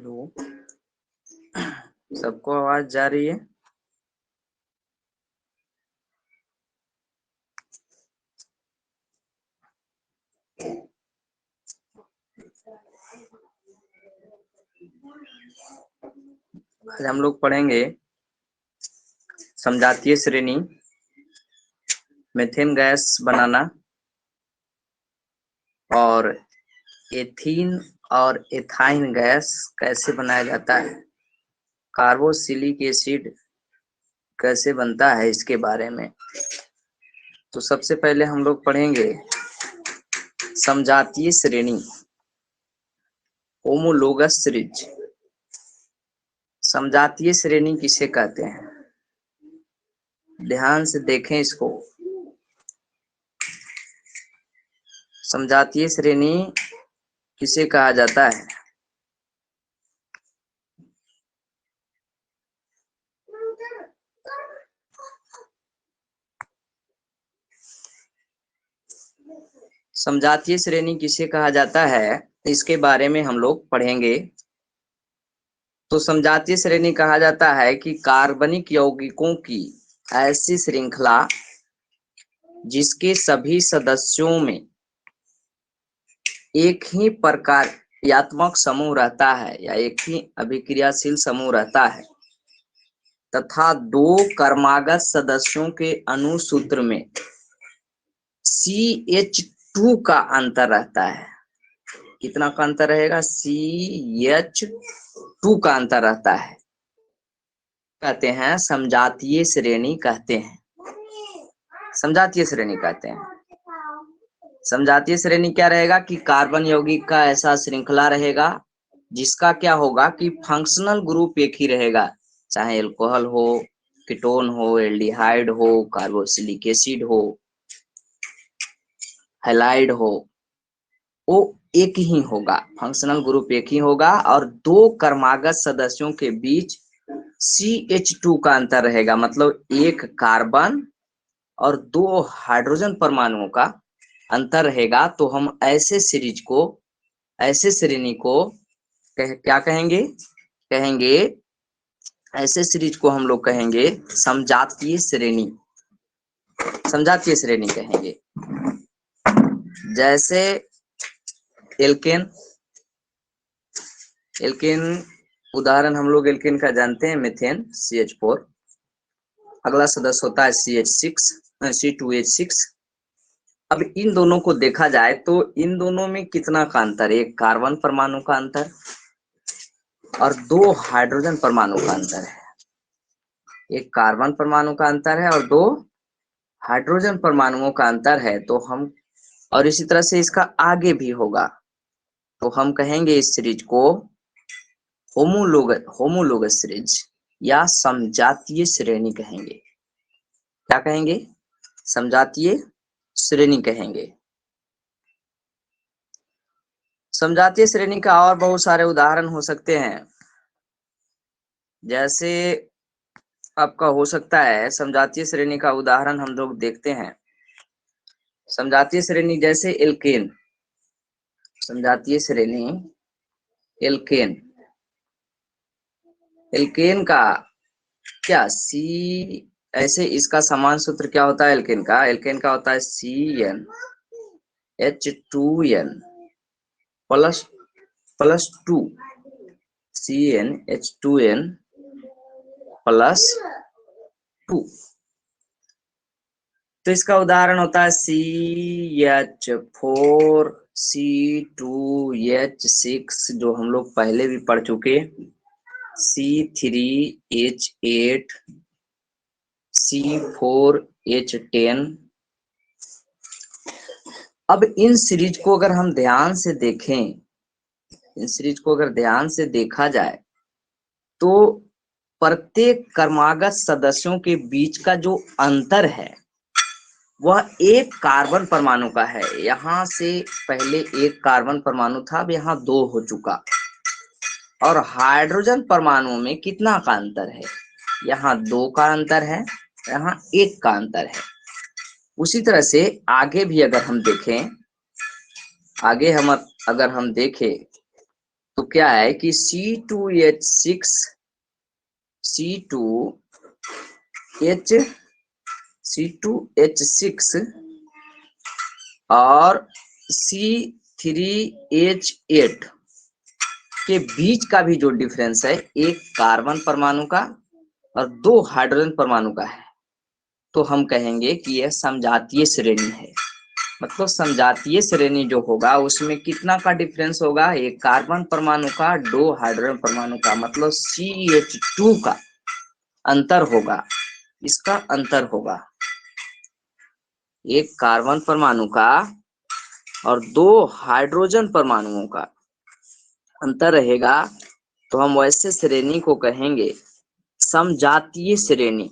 Hello, सबको आवाज जा रही है? आज हम लोग पढ़ेंगे समजातीय श्रेणी, मीथेन गैस बनाना और एथीन और एथाइन गैस कैसे बनाया जाता है, कार्बोक्सिलिक एसिड कैसे बनता है, इसके बारे में। तो सबसे पहले हम लोग पढ़ेंगे समजातीय श्रेणी, होमोलोगस सीरीज। समजातीय श्रेणी किसे कहते हैं? ध्यान से देखें इसको। समजातीय श्रेणी किसे कहा जाता है? समजातीय श्रेणी किसे कहा जाता है, इसके बारे में हम लोग पढ़ेंगे। तो समजातीय श्रेणी कहा जाता है कि कार्बनिक यौगिकों की ऐसी श्रृंखला जिसके सभी सदस्यों में एक ही प्रकार्यात्मक समूह रहता है या एक ही अभिक्रियाशील समूह रहता है तथा दो कर्मागत सदस्यों के अणु सूत्र में CH2 का अंतर रहता है। कितना का अंतर रहेगा? CH2 का अंतर रहता है। कहते हैं समजातीय श्रेणी कहते हैं। समजातीय श्रेणी कहते हैं। समजातीय श्रेणी क्या रहेगा कि कार्बन यौगिक का ऐसा श्रृंखला रहेगा जिसका क्या होगा कि फंक्शनल ग्रुप एक ही रहेगा, चाहे अल्कोहल हो, कीटोन हो, एल्डिहाइड हो, कार्बोक्सिलिक एसिड हो, हैलाइड हो, वो एक ही होगा, फंक्शनल ग्रुप एक ही होगा और दो कर्मागत सदस्यों के बीच CH2 का अंतर रहेगा, मतलब एक कार्बन और दो हाइड्रोजन परमाणुओं का अंतर रहेगा। तो हम ऐसे सीरीज को, ऐसे श्रेणी को क्या कहेंगे? ऐसे सीरीज को हम लोग कहेंगे समजातीय श्रेणी। समजातीय श्रेणी कहेंगे। जैसे एल्केन उदाहरण हम लोग एल्केन का जानते हैं, मीथेन CH4। अगला सदस्य होता है C2H6। अब इन दोनों को देखा जाए तो इन दोनों में कितना का अंतर? एक कार्बन परमाणु का अंतर और दो हाइड्रोजन परमाणु का अंतर है। एक कार्बन परमाणु का अंतर है और दो हाइड्रोजन परमाणुओं का अंतर है। तो हम, और इसी तरह से इसका आगे भी होगा, तो हम कहेंगे इस सीरीज को होमोलोगस सीरीज या समजातीय श्रेणी कहेंगे। क्या कहेंगे? समजातीय श्रेणी कहेंगे। समजातीय श्रेणी का और बहुत सारे उदाहरण हो सकते हैं। जैसे आपका हो सकता है समजातीय श्रेणी का उदाहरण हम लोग देखते हैं। समजातीय श्रेणी जैसे एल्केन, समजातीय श्रेणी एल्केन का क्या ऐसे इसका समान सूत्र क्या होता है? एल्केन का होता है CnH2n प्लस 2 CnH2n प्लस 2। तो इसका उदाहरण होता है CH4C2H6, जो हम लोग पहले भी पढ़ चुके, C3H8 C4H10। अब इन सीरीज को अगर हम ध्यान से देखें, इन सीरीज को अगर ध्यान से देखा जाए तो प्रत्येक कर्मागत सदस्यों के बीच का जो अंतर है वह एक कार्बन परमाणु का है। यहाँ से पहले एक कार्बन परमाणु था, अब यहाँ दो हो चुका। और हाइड्रोजन परमाणु में कितना का अंतर है? यहाँ दो का अंतर है, यहाँ एक का अंतर है। उसी तरह से आगे भी अगर हम देखें, अगर हम देखें तो क्या है कि C2H6 C2H6 और C3H8 के बीच का भी जो डिफरेंस है एक कार्बन परमाणु का और 2 हाइड्रोजन परमाणु का है, तो हम कहेंगे कि यह समजातीय श्रेणी है। मतलब समजातीय श्रेणी जो होगा उसमें कितना का डिफरेंस होगा, एक कार्बन परमाणु का 2 हाइड्रोजन परमाणु का, मतलब CH2 का अंतर होगा, इसका अंतर होगा। एक कार्बन परमाणु का और 2 हाइड्रोजन परमाणुओं का अंतर रहेगा, तो हम वैसे श्रेणी को कहेंगे समजातीय श्रेणी।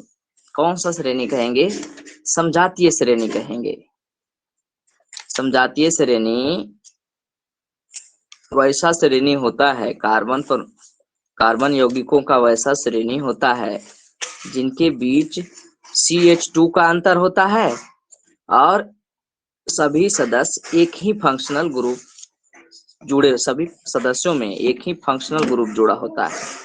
कौन सा श्रेणी कहेंगे, समजातीय श्रेणी कहेंगे। समजातीय श्रेणी वैसा श्रेणी होता है, कार्बन यौगिकों का वैसा श्रेणी होता है जिनके बीच CH2 का अंतर होता है और सभी सदस्य एक ही फंक्शनल ग्रुप जुड़े, सभी सदस्यों में एक ही फंक्शनल ग्रुप जुड़ा होता है।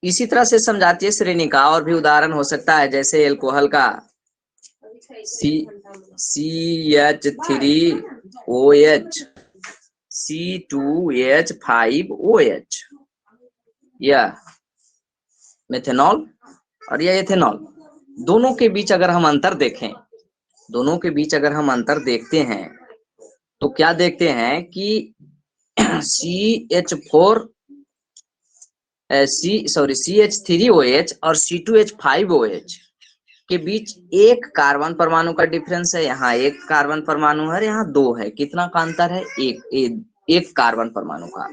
इसी तरह से समजातीय श्रेणी का और भी उदाहरण हो सकता है, जैसे एल्कोहल का CH3OH C2H5OH, या मेथेनॉल और या एथेनॉल। दोनों के बीच अगर हम अंतर देखें, दोनों के बीच अगर हम अंतर देखते हैं तो क्या देखते हैं कि CH3OH और C2H5OH के बीच एक कार्बन परमाणु का डिफरेंस है। यहाँ एक कार्बन परमाणु है, यहाँ 2 है। कितना का अंतर है, एक कार्बन परमाणु का।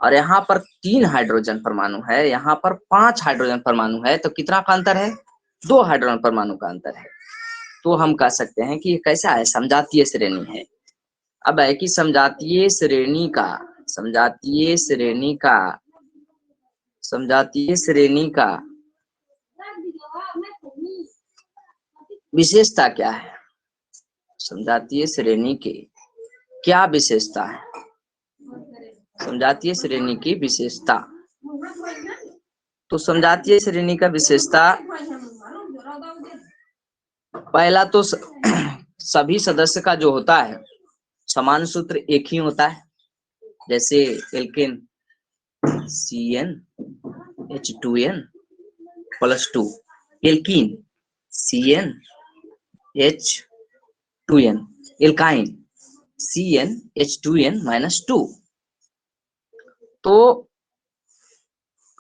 और यहाँ पर 3 हाइड्रोजन परमाणु है, यहाँ पर 5 हाइड्रोजन परमाणु है, तो कितना का अंतर है, 2 हाइड्रोजन परमाणु का अंतर है। तो हम कह सकते हैं कि कैसा है, समजातीय श्रेणी है। अब है कि समजातीय श्रेणी का विशेषता क्या है, समजातीय श्रेणी के क्या विशेषता है, समजातीय श्रेणी की विशेषता। तो समजातीय श्रेणी का विशेषता, पहला तो सभी सदस्य का जो होता है समान सूत्र एक ही होता है। जैसे alkene CnH2n+2, alkene CnH2n, alkyne CnH2n-2। तो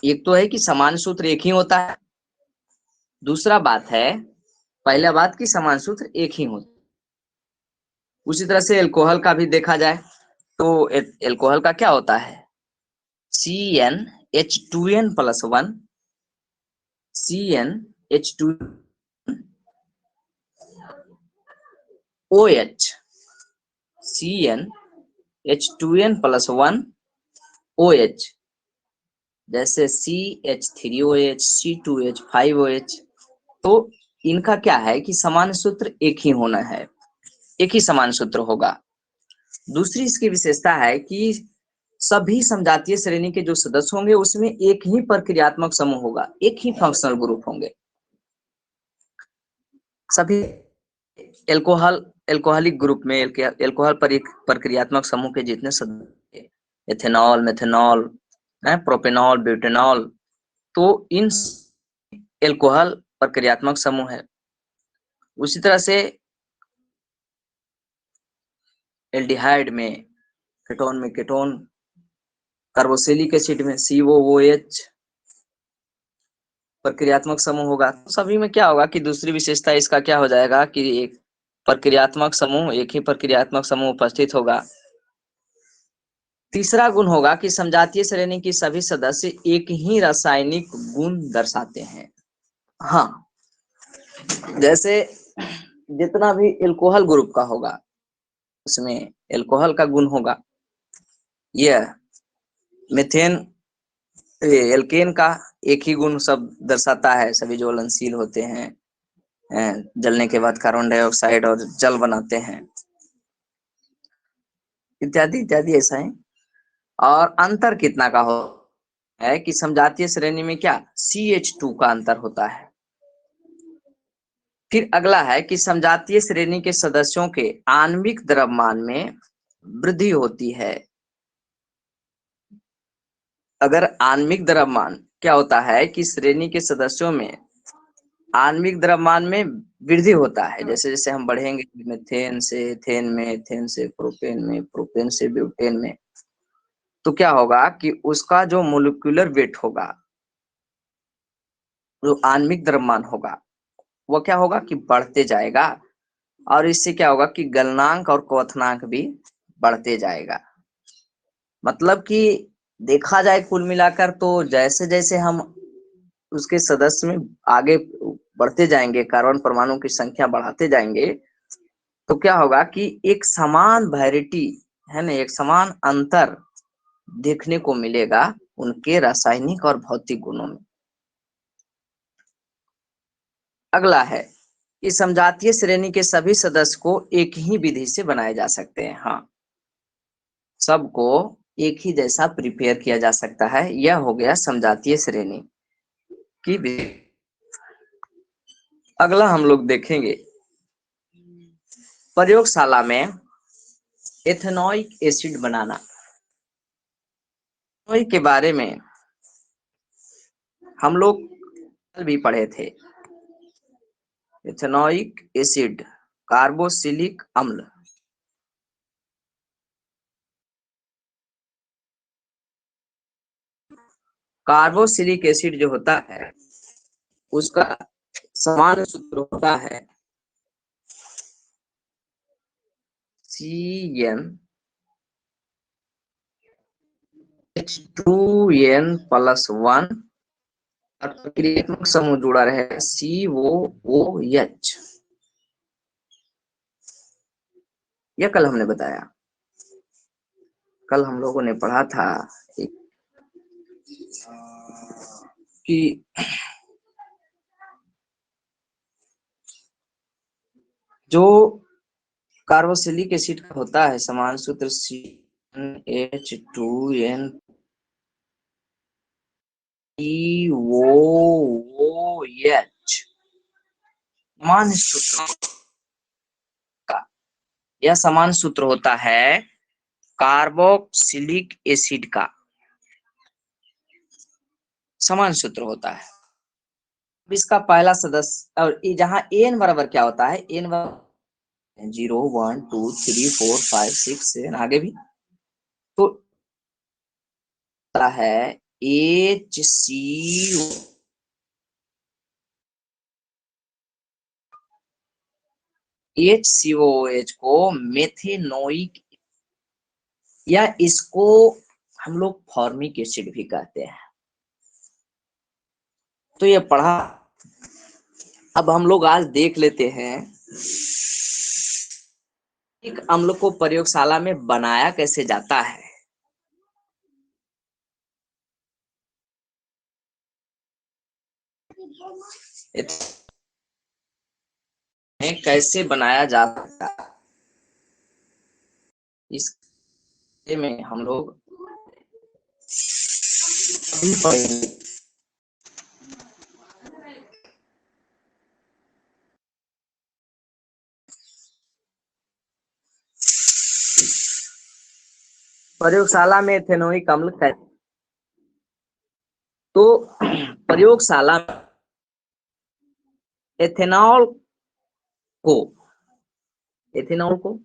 एक तो है कि समान सूत्र एक ही होता है, दूसरा बात है, पहला बात कि समान सूत्र एक ही होता है। उसी तरह से एल्कोहल का भी देखा जाए तो एल्कोहल का क्या होता है, CnH2n+1 CnH2OH CnH2n+1 OH, जैसे CH3OH C2H5OH। तो इनका क्या है कि समान सूत्र एक ही होना है, एक ही समान सूत्र होगा। दूसरी इसकी विशेषता है कि सभी समजातीय श्रेणी के जो सदस्य होंगे उसमें एक ही प्रक्रियात्मक समूह होगा, एक ही फंक्शनल ग्रुप होंगे। सभी एल्कोहलिक ग्रुप में एल्कोहल पर एक प्रक्रियात्मक समूह के जितने सदस्य, एथेनॉल, मेथेनॉल, प्रोपेनॉल, ब्यूटेनॉल, तो इन एल्कोहल प्रक्रियात्मक समूह है। उसी तरह से एल्डिहाइड में केटोन, कार्बोक्सिलिक एसिड में COOH, प्रक्रियात्मक समूह होगा, तो सभी में क्या होगा कि दूसरी विशेषता इसका क्या हो जाएगा कि एक प्रक्रियात्मक समूह, एक ही प्रक्रियात्मक समूह उपस्थित होगा। तीसरा गुण होगा कि समजातीय श्रेणी की सभी सदस्य एक ही रासायनिक गुण दर्शाते हैं। हाँ, जैसे जितना भी एल्कोहल ग्रुप का होगा उसमें एल्कोहल का गुण होगा, यह मेथेन एल्केन का एक ही गुण सब दर्शाता है, सभी ज्वलनशील होते हैं, जलने के बाद कार्बन डाइऑक्साइड और जल बनाते हैं, इत्यादि इत्यादि ऐसा है। और अंतर कितना का हो है कि समजातीय श्रेणी में क्या CH2 का अंतर होता है। फिर अगला है कि समजातीय श्रेणी के सदस्यों के आणविक द्रव्यमान में वृद्धि होती है। अगर आणविक द्रव्यमान क्या होता है कि श्रेणी के सदस्यों में आणविक द्रव्यमान में वृद्धि होता है, जैसे जैसे हम बढ़ेंगे मेथेन से एथेन में, एथेन से प्रोपेन में, प्रोपेन से ब्यूटेन में, तो क्या होगा कि उसका जो मोलिकुलर वेट होगा, जो आणविक द्रव्यमान होगा, वो क्या होगा कि बढ़ते जाएगा, और इससे क्या होगा कि गलनांक और क्वथनांक भी बढ़ते जाएगा। मतलब कि देखा जाए कुल मिलाकर तो जैसे जैसे हम उसके सदस्य में आगे बढ़ते जाएंगे, कार्बन परमाणु की संख्या बढ़ाते जाएंगे, तो क्या होगा कि एक समान वैरायटी है ना, एक समान अंतर देखने को मिलेगा उनके रासायनिक और भौतिक गुणों में। अगला है कि समजातीय श्रेणी के सभी सदस्य को एक ही विधि से बनाए जा सकते हैं। हाँ, सबको एक ही जैसा प्रिपेयर किया जा सकता है, यह हो गया समजातीय श्रेणी की विधि। अगला हम लोग देखेंगे प्रयोगशाला में एथेनोइक एसिड बनाना। एथेनोइक के बारे में हम लोग कल भी पढ़े थे। एथेनोइक एसिड कार्बोक्सिलिक अम्ल, कार्बोक्सिलिक एसिड जो होता है उसका समान सूत्र होता है CnH2n+1 और प्रक्रियात्मक समूह जुड़ा रहेगा COOH। यह कल हमने बताया, कल हम लोगों ने पढ़ा था कि जो कार्बोक्सिलिक एसिड का होता है समान सूत्र CnH2n COOH, समान सूत्र का यह समान सूत्र होता है कार्बोक्सिलिक एसिड का, समान सूत्र होता है। इसका पहला सदस्य, और जहां एन बराबर क्या होता है, एन बराबर 0 1 2 3 4 5 6 7 आगे भी, तो है HCO, HCOH को मेथेनोइक, या इसको हम लोग फॉर्मिक एसिड भी कहते हैं। तो ये पढ़ा। अब हम लोग आज देख लेते हैं एक अम्ल को प्रयोगशाला में बनाया कैसे जाता है। कैसे बनाया जा सकता है, इसके में हम लोग अभी पढ़ेंगे। प्रयोगशाला में एथेनोइक अम्ल कैसे, तो प्रयोगशाला में एथेनॉल को, एथेनॉल को,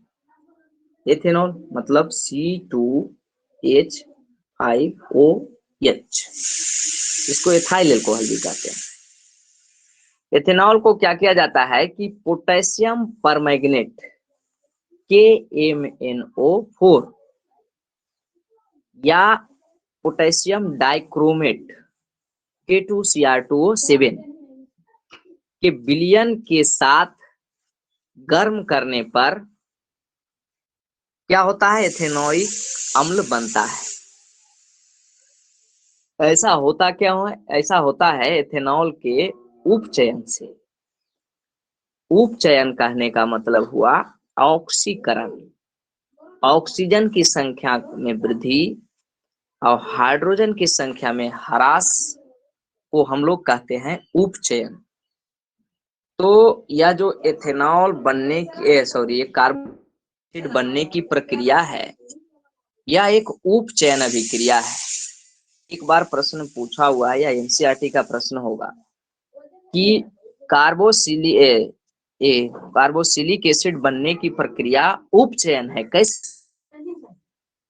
एथेनॉल मतलब C2H5OH, इसको एथाइल अल्कोहल भी कहते हैं। एथेनॉल को क्या किया जाता है कि पोटेशियम परमैंगनेट KMnO4 या पोटेशियम डाइक्रोमेट K2Cr2O7 के विलयन के साथ गर्म करने पर क्या होता है, एथेनोइक अम्ल बनता है। ऐसा होता क्या है, ऐसा होता है एथेनॉल के उपचयन से। उपचयन कहने का मतलब हुआ ऑक्सीकरण, ऑक्सीजन की संख्या में वृद्धि और हाइड्रोजन की संख्या में ह्रास को हम लोग कहते हैं उपचयन। तो यह जो एथेनॉल बनने की सॉरी कार्बोहाइड्रेट बनने की प्रक्रिया है, यह एक उपचयन अभिक्रिया है। एक बार प्रश्न पूछा हुआ है या एनसीईआरटी का प्रश्न होगा कि कार्बोक्सिलिक एसिड बनने की प्रक्रिया उपचयन है, कैसे?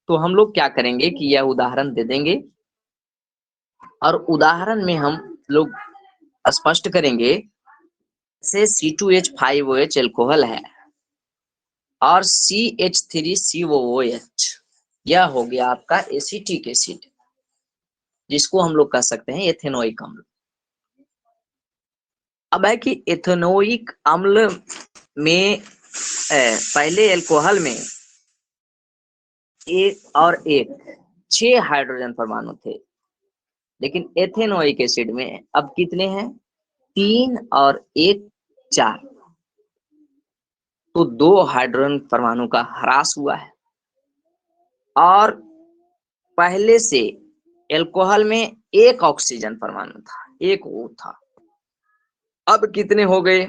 तो हम लोग क्या करेंगे कि यह उदाहरण दे देंगे और उदाहरण में हम लोग स्पष्ट करेंगे। से C2H5OH एल्कोहल है और CH3COOH, यह हो गया आपका एसिटिक एसिड, जिसको हम लोग कह सकते हैं एथेनोइक अम्ल। अब है कि एथेनोइक अम्ल में पहले एल्कोहल में एक और एक 6 हाइड्रोजन परमाणु थे, लेकिन एथेनोइक एसिड में अब कितने हैं? 3 और 1 4। तो 2 हाइड्रोजन परमाणु का ह्रास हुआ है। और पहले से एल्कोहल में 1 ऑक्सीजन परमाणु था, 1 O था, अब कितने हो गए?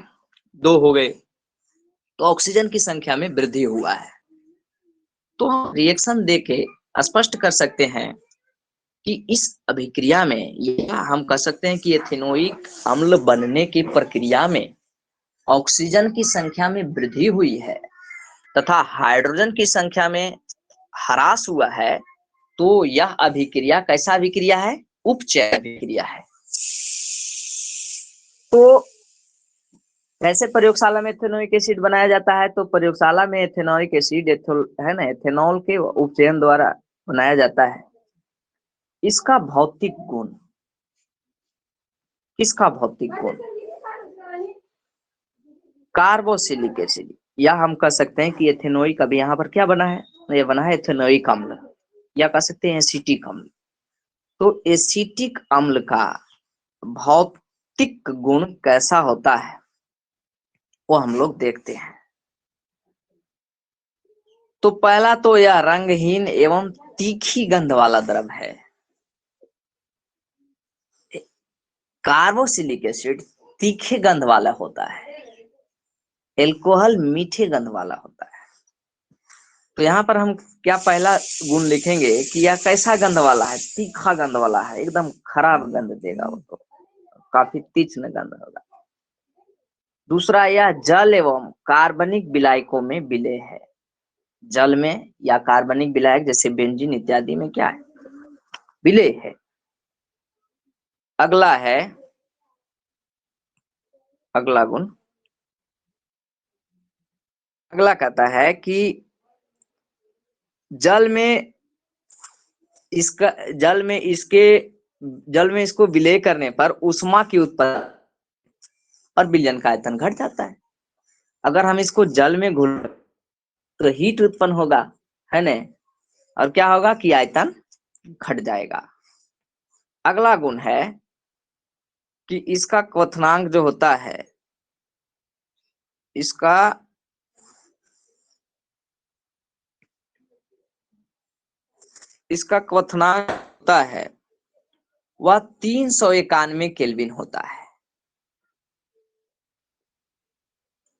2 हो गए। तो ऑक्सीजन की संख्या में वृद्धि हुआ है। तो हम रिएक्शन देके स्पष्ट कर सकते हैं कि इस अभिक्रिया में, या हम कह सकते हैं कि एथेनोइक अम्ल बनने की प्रक्रिया में ऑक्सीजन की संख्या में वृद्धि हुई है तथा हाइड्रोजन की संख्या में ह्रास हुआ है। तो यह अभिक्रिया कैसा अभिक्रिया है? उपचय अभिक्रिया है। तो कैसे प्रयोगशाला में एथेनोइक एसिड बनाया जाता है? तो प्रयोगशाला में एथेनोइक एसिड है ना, एथेनॉल के उपचयन द्वारा बनाया जाता है। इसका भौतिक गुण, किसका भौतिक गुण? कार्बोक्सिलिक एसिड, या हम कह सकते हैं कि एथेनोइक, अभी यहाँ पर क्या बना है? ये बना है एथेनोइक अम्ल, या कह सकते हैं एसिटिक अम्ल। तो एसिटिक अम्ल का भौतिक गुण कैसा होता है वो हम लोग देखते हैं। तो पहला तो यह रंगहीन एवं तीखी गंध वाला द्रव है। कार्बोक्सिलिक एसिड तीखे गंध वाला होता है, एल्कोहल मीठे गंध वाला होता है। तो यहाँ पर हम क्या पहला गुण लिखेंगे कि यह कैसा गंध वाला है? तीखा गंध वाला है, एकदम खराब गंध देगा वो, तो काफी तीक्ष्ण गंध होगा। दूसरा, यह जल एवं कार्बनिक विलायकों में विलेय है। जल में या कार्बनिक विलायक जैसे बेंजीन इत्यादि में क्या है? विलेय है। अगला है, अगला गुण, अगला कहता है कि जल में इसको विलय करने पर ऊष्मा की उत्पत्ति और विलयन का आयतन घट जाता है। अगर हम इसको जल में घुल तो हीट उत्पन्न होगा, है ना, और क्या होगा कि आयतन घट जाएगा। अगला गुण है कि इसका क्वथनांक जो होता है, इसका क्वथनांक होता है वह 391 केल्विन होता है।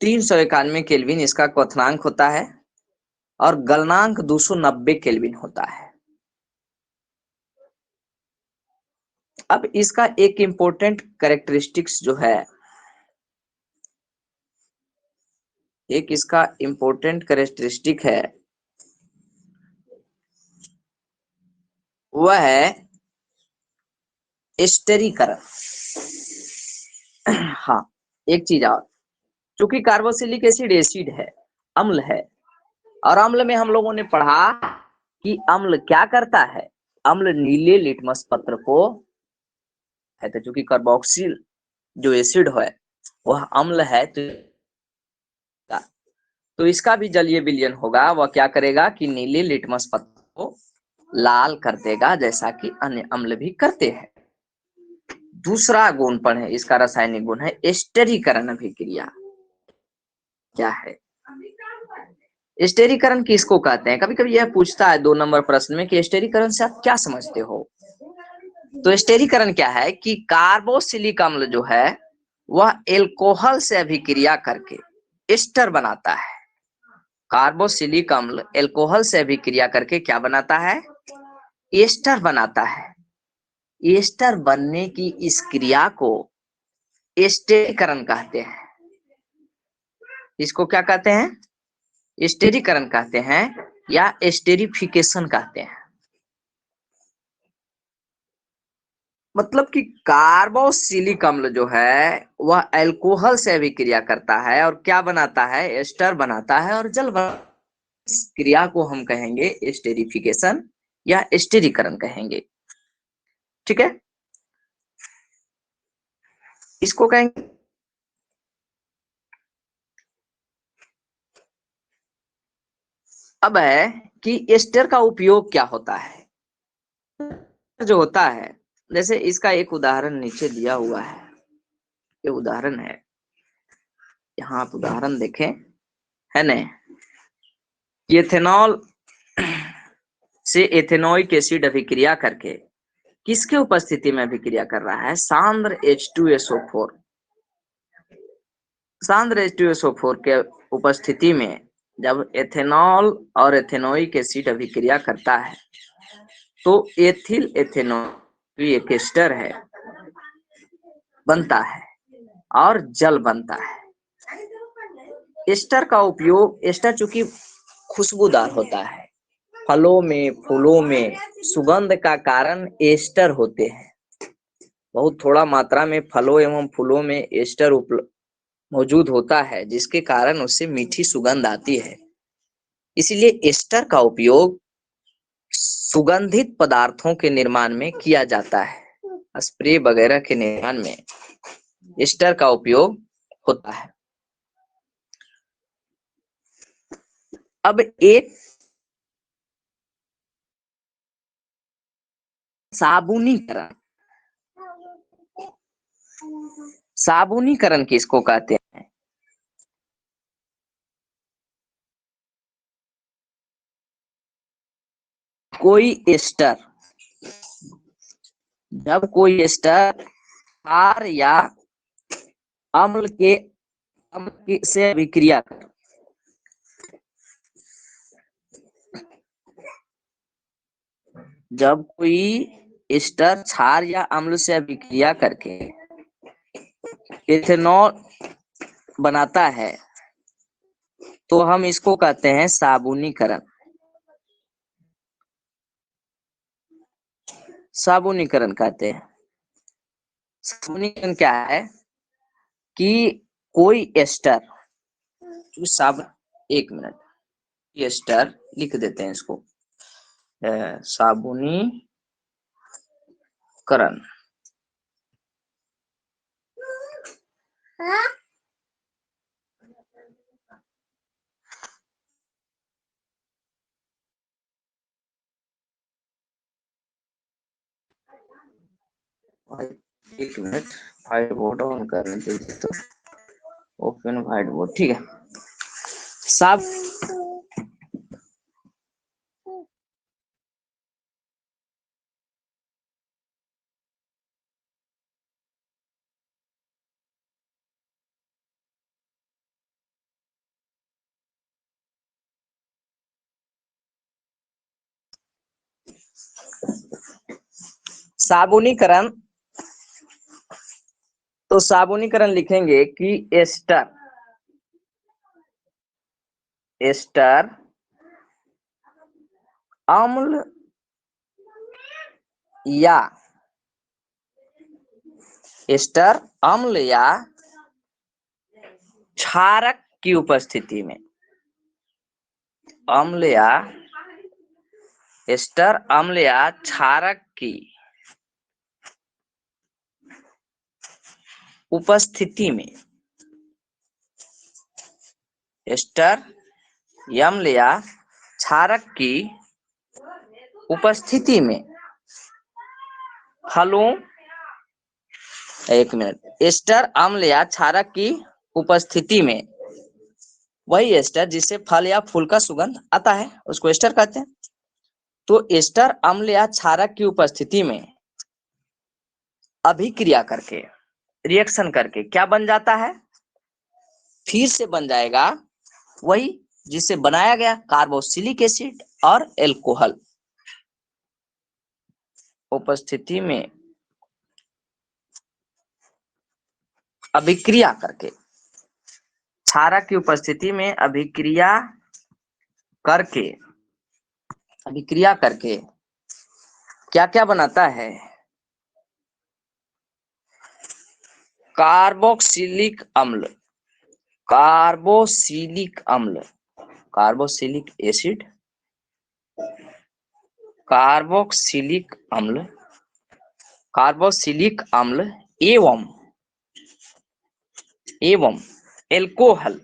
391 केल्विन इसका क्वथनांक होता है और गलनांक 290 केल्विन होता है। अब इसका एक इंपॉर्टेंट कैरेक्टरिस्टिक्स जो है, एक इसका इंपॉर्टेंट कैरेक्टरिस्टिक है, वह है स्टेरीकरण। हाँ, एक चीज और, चूंकि कार्बोक्सिलिक एसिड एसिड है, अम्ल है, और अम्ल में हम लोगों ने पढ़ा कि अम्ल क्या करता है, अम्ल नीले लिटमस पत्र को है, तो चूंकि कार्बोक्सिल जो एसिड है वह अम्ल है, तो इसका भी जलीय विलयन होगा, वह क्या करेगा कि नीले लिटमस पत्र को लाल कर देगा, जैसा कि अन्य अम्ल भी करते हैं। दूसरा गुण पढ़े, इसका रासायनिक गुण है एस्टरीकरण अभिक्रिया। क्या है एस्टेरीकरण, किसको कहते हैं? कभी कभी यह पूछता है 2 नंबर प्रश्न में कि एस्टेरीकरण से आप क्या समझते हो। तो एस्टेरीकरण क्या है कि कार्बोक्सिलिक अम्ल जो है वह एल्कोहल से अभिक्रिया करके एस्टर बनाता है। कार्बोक्सिलिक अम्ल एल्कोहल से अभिक्रिया करके क्या बनाता है? एस्टर बनाता है। एस्टर बनने की इस क्रिया को एस्टेरीकरण कहते हैं। इसको क्या कहते हैं? एस्टेरीकरण कहते हैं या एस्टेरिफिकेशन कहते हैं। मतलब कि कार्बोक्सिलिक अम्ल जो है वह अल्कोहल से अभिक्रिया करता है और क्या बनाता है? एस्टर बनाता है और जल बनाता है। इस क्रिया को हम कहेंगे एस्टेरिफिकेशन या एस्टेरीकरण कहेंगे। ठीक है, इसको कहेंगे। अब है कि एस्टर का उपयोग क्या होता है। जो होता है, जैसे इसका एक उदाहरण नीचे दिया हुआ है, ये उदाहरण है, यहाँ आप उदाहरण देखें, है न। एथेनॉल से एथेनोइक एसिड अभिक्रिया करके किसके उपस्थिति में अभिक्रिया कर रहा है? सांद्र H2SO4। सांद्र H2SO4 के उपस्थिति में जब एथेनॉल और एथेनोइक एसिड अभिक्रिया करता है तो एथिल एथेनॉल एक एस्टर है, बनता है और जल बनता है। एस्टर का उपयोग, एस्टर चूंकि खुशबूदार होता है, फलों में फूलों में सुगंध का कारण एस्टर होते हैं। बहुत थोड़ा मात्रा में फलों एवं फूलों में एस्टर मौजूद होता है, जिसके कारण उससे मीठी सुगंध आती है। इसलिए एस्टर का उपयोग सुगंधित पदार्थों के निर्माण में किया जाता है। स्प्रे वगैरह के निर्माण में एस्टर का उपयोग होता है। अब एक साबुनीकरण, साबुनीकरण किसको कहते हैं? कोई एस्टर, जब कोई एस्टर क्षार या अम्ल से अभिक्रिया कर, जब कोई एस्टर क्षार या अम्ल से अभिक्रिया करके एथेनॉल बनाता है तो हम इसको कहते हैं साबुनीकरण। साबुनीकरण कहते हैं। साबुनीकरण क्या है कि कोई एस्टर, साबुन, एक मिनट, एस्टर लिख देते हैं इसको, साबुनीकरण। एक मिनट, व्हाइट बोर्ड ऑन करने दीजिए, तो ओपन व्हाइट बोर्ड, ठीक है। साब साबुनीकरण, तो साबुनीकरण लिखेंगे कि एस्टर, एस्टर अम्ल या एस्टर अम्ल या क्षारक की उपस्थिति में, अम्ल या एस्टर अम्ल या क्षारक की उपस्थिति में, एस्टर अम्ल या क्षारक की उपस्थिति में फलों, एक मिनट, एस्टर अम्ल या क्षारक की उपस्थिति में, वही एस्टर जिससे फल या फूल का सुगंध आता है उसको एस्टर कहते हैं। तो एस्टर अम्ल या क्षारक की उपस्थिति में अभिक्रिया करके, रिएक्शन करके क्या बन जाता है, फिर से बन जाएगा वही जिससे बनाया गया कार्बोक्सिलिक एसिड और एल्कोहल। उपस्थिति में अभिक्रिया करके, क्षारक की उपस्थिति में अभिक्रिया करके क्या क्या बनाता है, कार्बोक्सिलिक अम्ल, कार्बोक्सिलिक अम्ल, कार्बोक्सिलिक एसिड, कार्बोक्सिलिक अम्ल, कार्बोक्सिलिक अम्ल एवं एल्कोहल,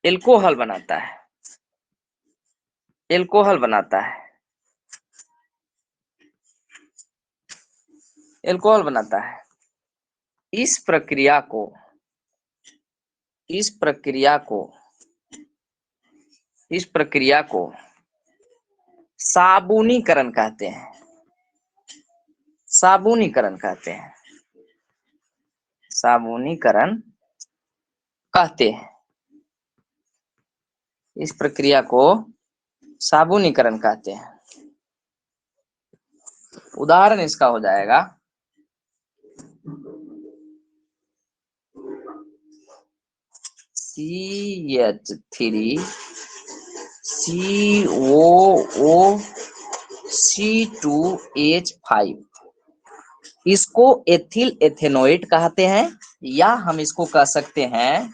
एल्कोहल बनाता है, एल्कोहल बनाता है, एल्कोहल बनाता है। इस प्रक्रिया को साबुनीकरण कहते हैं, साबुनीकरण कहते हैं, साबुनीकरण कहते हैं। इस प्रक्रिया को साबुनीकरण कहते हैं। उदाहरण इसका हो जाएगा CH3 COOC2H5, इसको एथिल एथेनोएट कहते हैं, या हम इसको कह सकते हैं,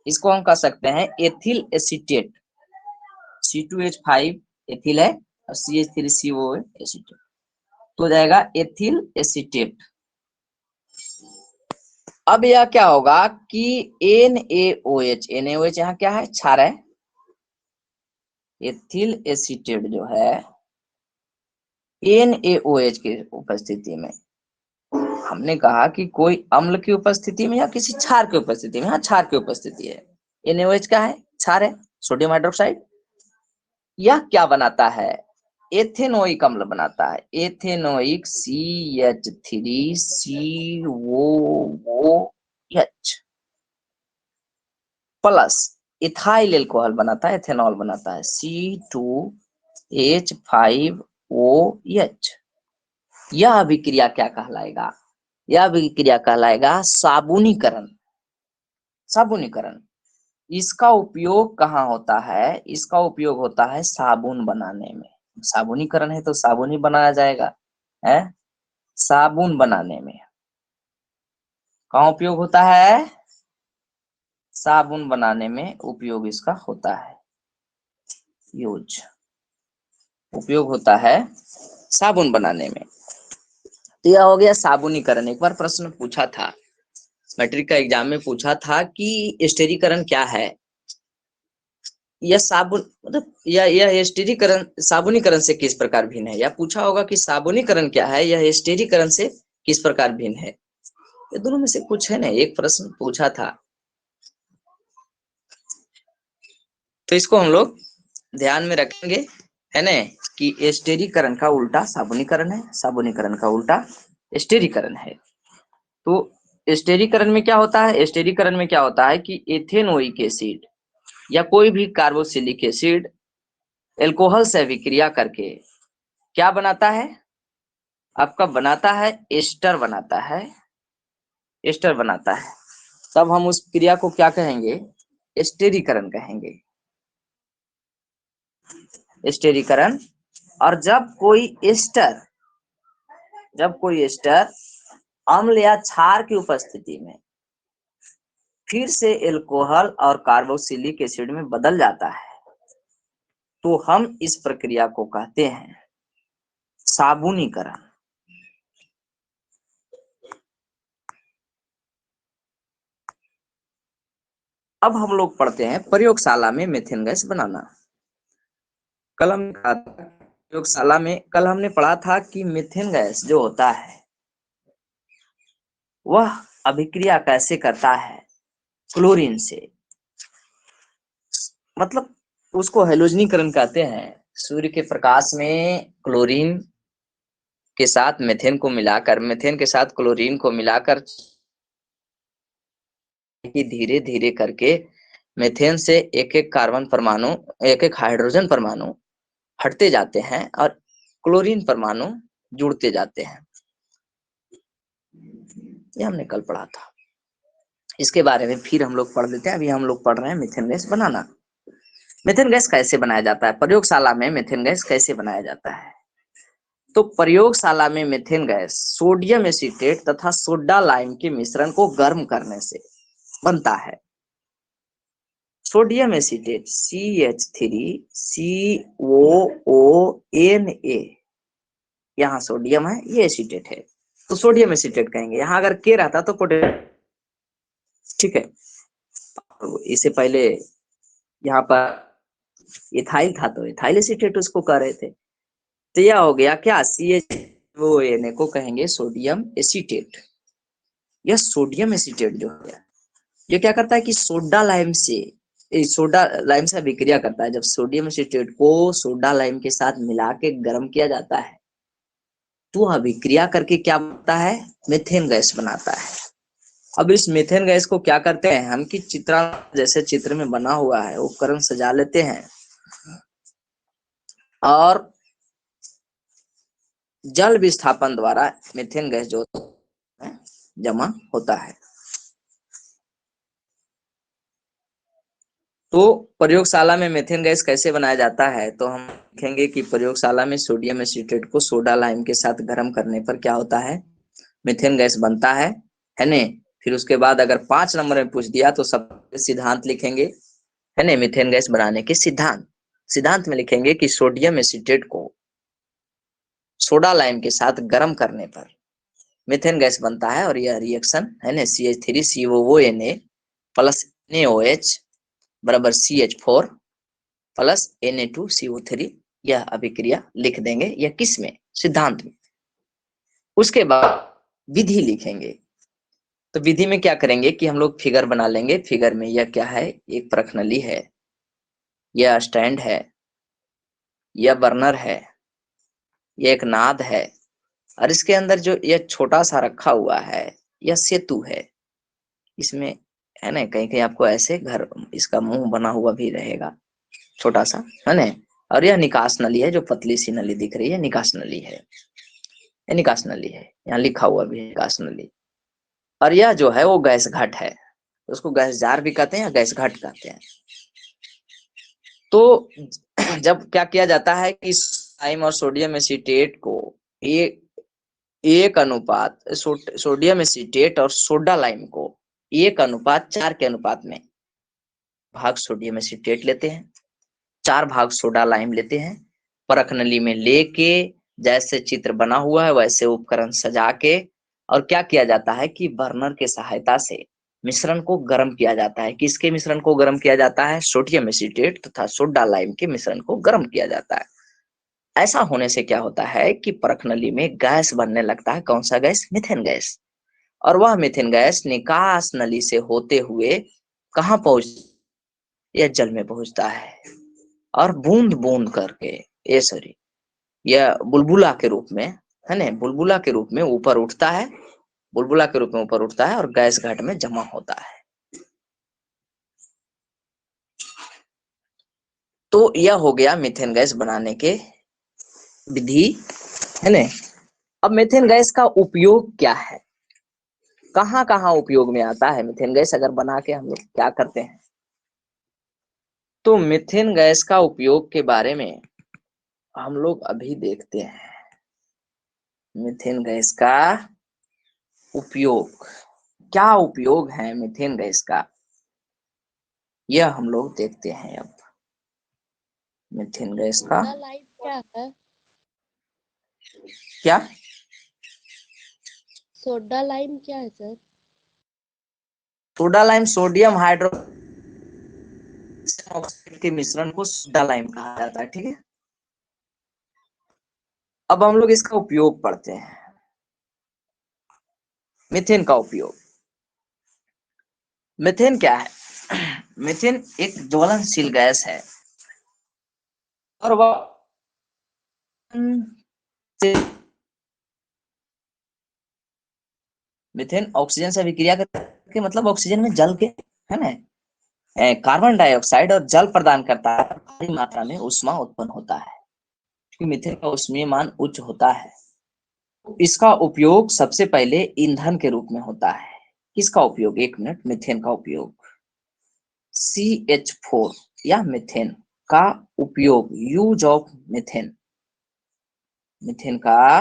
इसको हम कह सकते हैं एथिल एसीटेट। C2H5 एथिल है और CH3CO एसीटेट, तो जाएगा एथिल एसीटेट। अब यह क्या होगा कि NaOH यहाँ क्या है, क्षार है, एथिल एसीटेट जो है NaOH की उपस्थिति में, हमने कहा कि कोई अम्ल की उपस्थिति में या किसी क्षार की उपस्थिति में, हाँ क्षार की उपस्थिति है, NaOH क्या है, क्षार है, सोडियम हाइड्रोक्साइड। यह क्या बनाता है, एथेनोइक अम्ल बनाता है, ethanoic CH3COOH plus ethyl alcohol बनाता है, एथेनॉल बनाता है, C2H5OH। यह अभिक्रिया क्या कहलाएगा, यह अभिक्रिया कहलाएगा साबुनीकरण। साबुनीकरण, इसका उपयोग कहाँ होता है, इसका उपयोग होता है साबुन बनाने में। साबुनीकरण है तो साबुन ही बनाया जाएगा, है, साबुन बनाने में कहाँ उपयोग होता है, साबुन बनाने में उपयोग इसका होता है, उपयोग होता है साबुन बनाने में। तो यह हो गया साबुनीकरण। एक बार प्रश्न पूछा था, मैट्रिक का एग्जाम में पूछा था कि स्टेरीकरण क्या है, यह साबुन मतलब यह स्टेरीकरण साबुनीकरण से किस प्रकार भिन्न है, या पूछा होगा कि साबुनीकरण क्या है, यह स्टेरीकरण से किस प्रकार भिन्न है। ये दोनों में से कुछ है ना, एक प्रश्न पूछा था, तो इसको हम लोग ध्यान में रखेंगे, है ना, कि स्टेरीकरण का उल्टा साबुनीकरण है, साबुनीकरण का उल्टा स्टेरीकरण है। तो स्टेरीकरण में क्या होता है, स्टेरीकरण में क्या होता है कि एथेनोइक एसिड या कोई भी कार्बोक्सिलिक एसिड एल्कोहल से अभिक्रिया करके क्या बनाता है, आपका बनाता है एस्टर बनाता है, एस्टर बनाता है। तब हम उस क्रिया को क्या कहेंगे, स्टेरीकरण कहेंगे, स्टेरीकरण। और जब कोई एस्टर जब कोई एस्टर अम्ल या क्षार की उपस्थिति में फिर से एल्कोहल और कार्बोक्सिलिक एसिड में बदल जाता है तो हम इस प्रक्रिया को कहते हैं साबुनीकरण। अब हम लोग पढ़ते हैं प्रयोगशाला में मीथेन गैस बनाना। कल हमने कहा था प्रयोगशाला में, कल हमने पढ़ा था कि मीथेन गैस जो होता है वह अभिक्रिया कैसे करता है क्लोरीन से, मतलब उसको हैलोजनीकरण कहते हैं। सूर्य के प्रकाश में क्लोरीन के साथ मीथेन को मिलाकर, मीथेन के साथ क्लोरीन को मिलाकर धीरे धीरे करके मीथेन से एक एक कार्बन परमाणु, एक एक हाइड्रोजन परमाणु हटते जाते हैं और क्लोरीन परमाणु जुड़ते जाते हैं। ये हमने कल पढ़ा था। इसके बारे में फिर हम लोग पढ़ लेते हैं। अभी हम लोग पढ़ रहे हैं मीथेन गैस बनाना। मीथेन गैस कैसे बनाया जाता है, प्रयोगशाला में मीथेन गैस कैसे बनाया जाता है। तो प्रयोगशाला में मीथेन गैस सोडियम एसीटेट तथा सोडा लाइम के मिश्रण को गर्म करने से बनता है। सोडियम एसीटेट CH3COONA, यहाँ सोडियम है, ये एसीटेट है तो सोडियम एसीटेट कहेंगे। यहाँ अगर के रहता तो पोटेशियम, ठीक है। इससे पहले यहाँ पर इथाइल था तो इथाइल एसीटेट उसको कह रहे थे। तो यह हो गया क्या, CHONA को कहेंगे सोडियम एसीटेट। यह सोडियम एसीटेट जो है ये क्या करता है कि सोडा लाइम से अभिक्रिया करता है। जब सोडियम एसीटेट को सोडा लाइम के साथ मिला के गर्म किया जाता है तो अभिक्रिया करके क्या बनता है, मीथेन गैस बनाता है। अब इस मीथेन गैस को क्या करते हैं हम कि चित्रा जैसे चित्र में बना हुआ है उपकरण सजा लेते हैं और जल विस्थापन द्वारा मीथेन गैस जो है जमा होता है। तो प्रयोगशाला में मीथेन गैस कैसे बनाया जाता है, तो हम देखेंगे कि प्रयोगशाला में सोडियम एसीटेट को सोडा लाइम के साथ गर्म करने पर क्या होता है, मीथेन गैस बनता है ने। फिर उसके बाद अगर 5 नंबर में पूछ दिया तो सब सिद्धांत लिखेंगे, है ने। मीथेन गैस बनाने के सिद्धांत में लिखेंगे कि सोडियम एसीटेट को सोडा लाइम के साथ गर्म करने पर मीथेन गैस बनता है और यह रिएक्शन है ना CH3COONA प्लस NaOH बराबर CH4 प्लस Na2CO3, यह अभिक्रिया लिख देंगे। यह किस में, सिद्धांत में। उसके बाद विधि लिखेंगे। तो विधि में क्या करेंगे कि हम लोग फिगर बना लेंगे। फिगर में यह क्या है, एक प्रखनली है, यह स्टैंड है, यह बर्नर है, यह एक नाद है और इसके अंदर जो यह छोटा सा रखा हुआ है यह सेतु है। इसमें है ना, कहीं कहीं आपको ऐसे घर इसका मुंह बना हुआ भी रहेगा छोटा सा, है ना। और यह निकास नली है, जो पतली सी नली दिख रही है निकास नली है, ये निकास नली है, यहाँ लिखा हुआ भी है निकास नली। और यह जो है वो गैस घट है, उसको गैस जार भी कहते हैं या गैस घट कहते हैं। तो जब क्या किया जाता है कि लाइम और सोडियम एसीटेट को एक अनुपात सोडियम एसीटेट और सोडा लाइम को 1:4 के अनुपात में भाग सोडियम एसीटेट लेते हैं, 4 भाग सोडा लाइम लेते हैं। परख नली में लेके जैसे चित्र बना हुआ है वैसे उपकरण सजा के और क्या किया जाता है कि बर्नर के सहायता से मिश्रण को गर्म किया जाता है। किसके मिश्रण को गर्म किया जाता है, सोडियम एसीटेट तथा सोडा लाइम के मिश्रण को गर्म किया जाता है। ऐसा होने से क्या होता है कि परख नली में गैस बनने लगता है। कौन सा गैस, मीथेन गैस। और वह मीथेन गैस निकास नली से होते हुए कहाँ पहुंच, यह जल में पहुंचता है और बूंद बूंद करके यह बुलबुला के रूप में, है ना, बुलबुला के रूप में ऊपर उठता है, बुलबुला के रूप में ऊपर उठता है और गैस घट में जमा होता है। तो यह हो गया मीथेन गैस बनाने के विधि, है ना। अब मीथेन गैस का उपयोग क्या है, कहाँ कहाँ उपयोग में आता है मीथेन गैस, अगर बना के हम लोग क्या करते हैं। तो मीथेन गैस का उपयोग के बारे में हम लोग अभी देखते हैं। मीथेन गैस का उपयोग, क्या उपयोग है मीथेन गैस का, यह हम लोग देखते हैं अब। मीथेन गैस का सोडा लाइम क्या है? क्या, सोडा लाइम क्या है sir? Soda lime sodium hydroxide के मिश्रण को सोडा लाइम कहा जाता है, ठीक है। अब हम लोग इसका उपयोग पढ़ते हैं। मीथेन का उपयोग, मीथेन क्या है? मीथेन एक ज्वलनशील गैस है और वह मीथेन ऑक्सीजन से अभिक्रिया करके, मतलब ऑक्सीजन में जल के, है ना, कार्बन डाइऑक्साइड और जल प्रदान करता है, भारी मात्रा में ऊष्मा उत्पन्न होता है, क्योंकि मीथेन का ऊष्मीय मान उच्च होता है। इसका उपयोग सबसे पहले ईंधन के रूप में होता है। किसका उपयोग, एक मिनट, मीथेन का उपयोग, CH4 या मीथेन का उपयोग, यूज ऑफ मीथेन, मीथेन का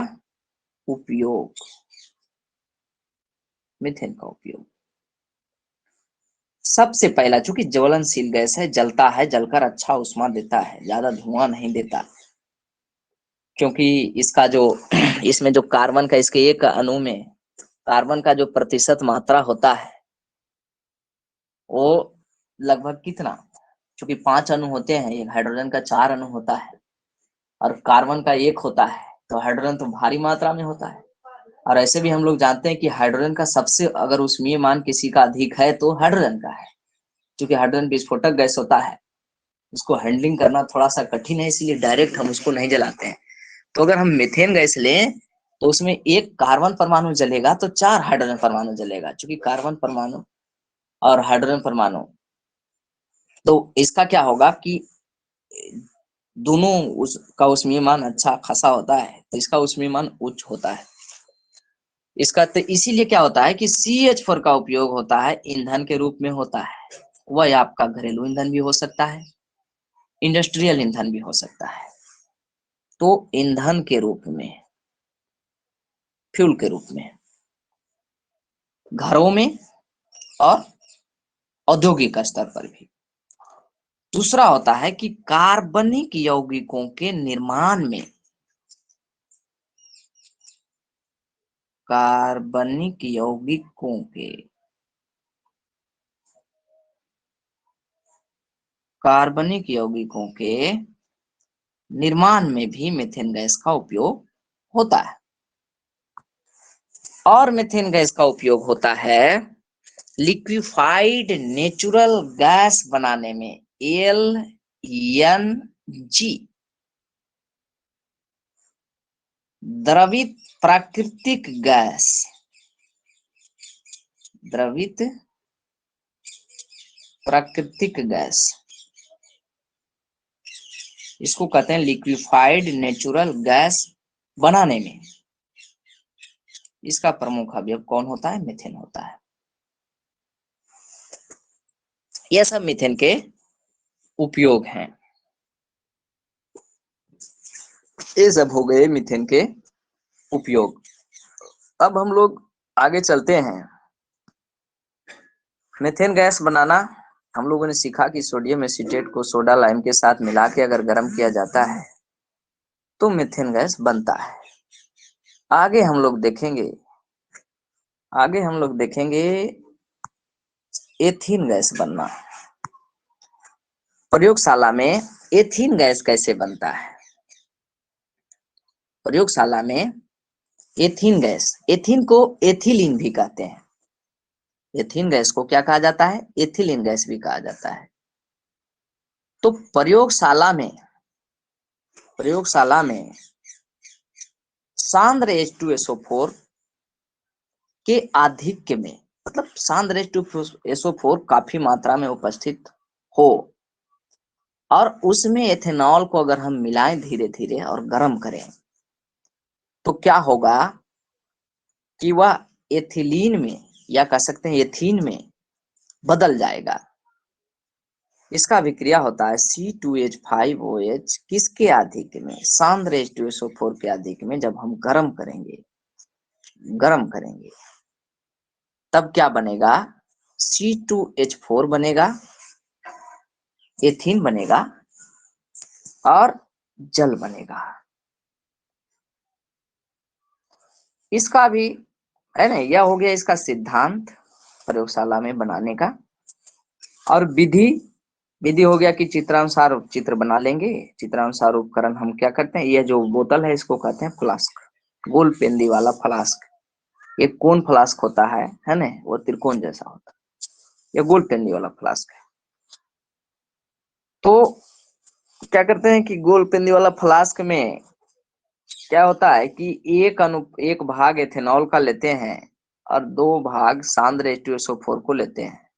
उपयोग, मीथेन का उपयोग सबसे पहला, चूंकि ज्वलनशील गैस है, जलता है, जलकर अच्छा ऊष्मा देता है, ज्यादा धुआं नहीं देता, क्योंकि इसका जो इसमें जो कार्बन का, इसके एक अणु में कार्बन का जो प्रतिशत मात्रा होता है वो लगभग कितना, चूंकि 5 अणु होते हैं, एक हाइड्रोजन का 4 अणु होता है और कार्बन का 1 होता है, तो हाइड्रोजन तो भारी मात्रा में होता है। और ऐसे भी हम लोग जानते हैं कि हाइड्रोजन का सबसे, अगर ऊष्मीय मान किसी का अधिक है तो हाइड्रोजन का है, क्योंकि हाइड्रोजन विस्फोटक गैस होता है, उसको हैंडलिंग करना थोड़ा सा कठिन है, इसलिए डायरेक्ट हम उसको नहीं जलाते हैं। तो अगर हम मीथेन गैस लें तो उसमें एक कार्बन परमाणु जलेगा तो 4 हाइड्रोजन परमाणु जलेगा, क्योंकि कार्बन परमाणु और हाइड्रोजन परमाणु, तो इसका क्या होगा कि दोनों उसका ऊष्मीय मान अच्छा खासा होता है, तो इसका ऊष्मीय मान उच्च होता है। इसका तो इसीलिए क्या होता है कि CH4 का उपयोग होता है, ईंधन के रूप में होता है। वह आपका घरेलू ईंधन भी हो सकता है, इंडस्ट्रियल ईंधन भी हो सकता है। तो ईंधन के रूप में, फ्यूल के रूप में, घरों में और औद्योगिक स्तर पर भी। दूसरा होता है कि कार्बनिक यौगिकों के निर्माण में, कार्बनिक यौगिकों के, कार्बनिक यौगिकों के निर्माण में भी मीथेन गैस का उपयोग होता है। और मीथेन गैस का उपयोग होता है लिक्विफाइड नेचुरल गैस बनाने में, LNG, द्रवित प्राकृतिक गैस, द्रवित प्राकृतिक गैस, इसको कहते हैं लिक्विफाइड नेचुरल गैस बनाने में। इसका प्रमुख अवयव कौन होता है, मीथेन होता है। यह सब मीथेन के उपयोग हैं। ये सब हो गए मीथेन के उपयोग। अब हम लोग आगे चलते हैं। मीथेन गैस बनाना हम लोगों ने सीखा कि सोडियम एसीटेट को सोडा लाइम के साथ मिला के अगर गर्म किया जाता है तो मीथेन गैस बनता है। आगे हम लोग देखेंगे, आगे हम लोग देखेंगे एथीन गैस बनना। प्रयोगशाला में एथीन गैस कैसे बनता है। प्रयोगशाला में एथीन गैस, एथीन को एथिलीन भी कहते हैं। एथीन गैस को क्या कहा जाता है, एथिलीन गैस भी कहा जाता है। तो प्रयोगशाला में, प्रयोगशाला में सांद्र H2SO4 के आधिक्य में, मतलब सांद्र H2SO4 काफी मात्रा में उपस्थित हो और उसमें एथेनॉल को अगर हम मिलाएं धीरे धीरे और गर्म करें तो क्या होगा कि वह एथिलीन में, या कह सकते हैं एथीन में बदल जाएगा। इसका अभिक्रिया होता है C2H5OH किसके अधिक में, सांद्र H2SO4 के अधिक में। जब हम गर्म करेंगे तब क्या बनेगा, C2H4 बनेगा, एथीन बनेगा और जल बनेगा। इसका भी है ना, यह हो गया इसका सिद्धांत प्रयोगशाला में बनाने का। और विधि हो गया कि चित्रानुसार चित्र बना लेंगे। चित्रानुसार उपकरण हम क्या करते हैं, यह जो बोतल है इसको कहते हैं फ्लास्क, गोल पेंदी वाला फ्लास्क। एक कोन फ्लास्क होता है ना, वो त्रिकोण जैसा होता है, यह गोल पेंदी वाला फ्लास्क है। तो क्या करते हैं कि गोल पेंदी वाला फ्लास्क में क्या होता है कि एक भाग एथेनॉल का लेते हैं और 2 भाग सांद्र H2SO4 को लेते हैं,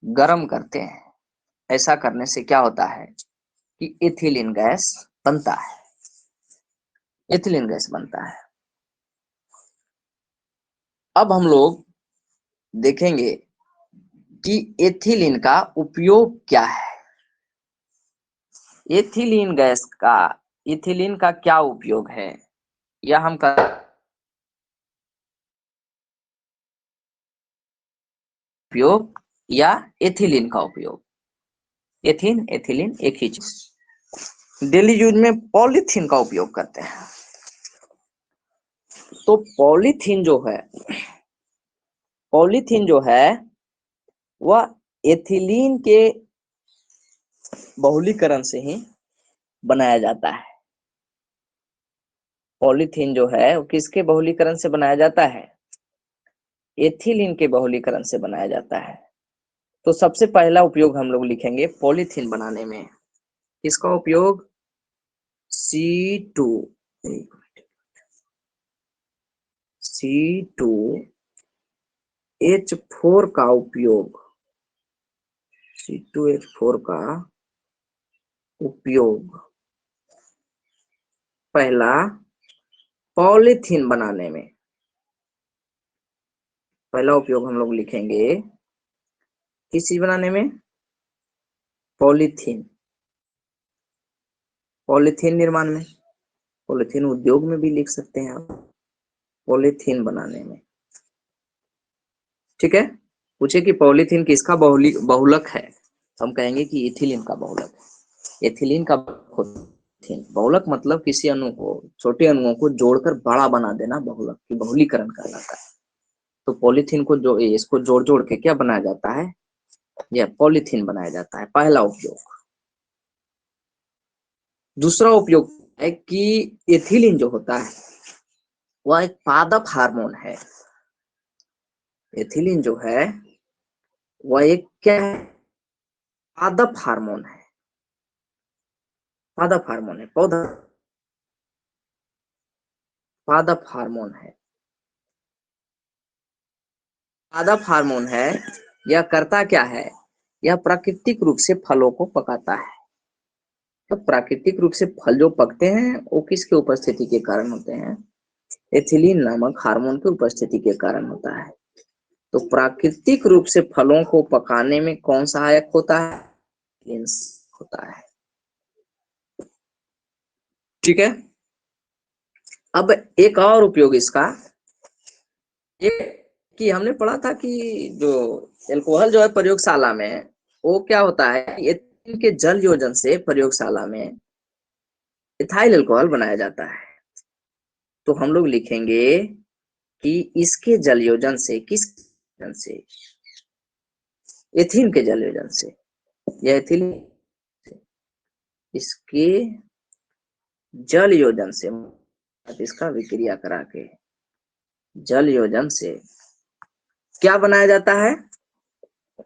गर्म करते हैं। ऐसा करने से क्या होता है कि एथिलीन गैस बनता है, एथिलीन गैस बनता है। अब हम लोग देखेंगे कि एथिलीन का उपयोग क्या है। एथिलीन का क्या उपयोग है, या हम उपयोग या एथिलीन का उपयोग। एथिलीन एक ही चीज। डेली यूज में पॉलीथीन का उपयोग करते हैं। तो पॉलीथीन जो है वह एथिलीन के बहुलीकरण से ही बनाया जाता है। पॉलीथीन जो है वो किसके बहुलीकरण से बनाया जाता है, एथिलीन के बहुलीकरण से बनाया जाता है। तो सबसे पहला उपयोग हम लोग लिखेंगे पॉलीथीन बनाने में, इसका उपयोग C2H4 का उपयोग, C2H4 का उपयोग पहला पॉलीथीन बनाने में, पहला उपयोग हम लोग लिखेंगे किस चीज बनाने में, पॉलीथीन निर्माण में। पॉलीथीन उद्योग में भी लिख सकते हैं आप, पॉलीथीन बनाने में। ठीक है, पूछे कि पॉलीथीन किसका बहुलक है, हम कहेंगे कि एथिलीन का बहुलक है। एथिलीन का बहुलक मतलब किसी अणु को, छोटे अणुओं को जोड़कर बड़ा बना देना बहुलक की बहुलीकरण कहलाता है। तो पॉलीथीन को जो इसको जोड़ के क्या बनाया जाता है, यह पॉलीथीन बनाया जाता है, पहला उपयोग। दूसरा उपयोग है कि एथिलीन जो होता है वह एक पादप हार्मोन है। एथिलीन जो है वह एक क्या है, पादप हार्मोन है। पादप हार्मोन है, पादप हार्मोन है। पादप हार्मोन है। यह करता क्या है, यह प्राकृतिक रूप से फलों को पकाता है। तो प्राकृतिक रूप से फल जो पकते हैं वो किसके उपस्थिति के कारण होते हैं, एथिलीन नामक हार्मोन की उपस्थिति के कारण होता है। तो प्राकृतिक रूप से फलों को पकाने में कौन सहायक होता है, होता है। ठीक है, अब एक और उपयोग इसका, ये कि हमने पढ़ा था कि जो एल्कोहल जो है प्रयोगशाला में वो क्या होता है, एथिलीन के जल योजन से प्रयोगशाला में इथाइल अल्कोहल बनाया जाता है। तो हम लोग लिखेंगे कि इसके जल योजन से, किस योजन से, एथीन के जल योजन से, यह एथिलीन इसके जल योजन से, इसका विक्रिया करा के जल योजन से क्या बनाया जाता है,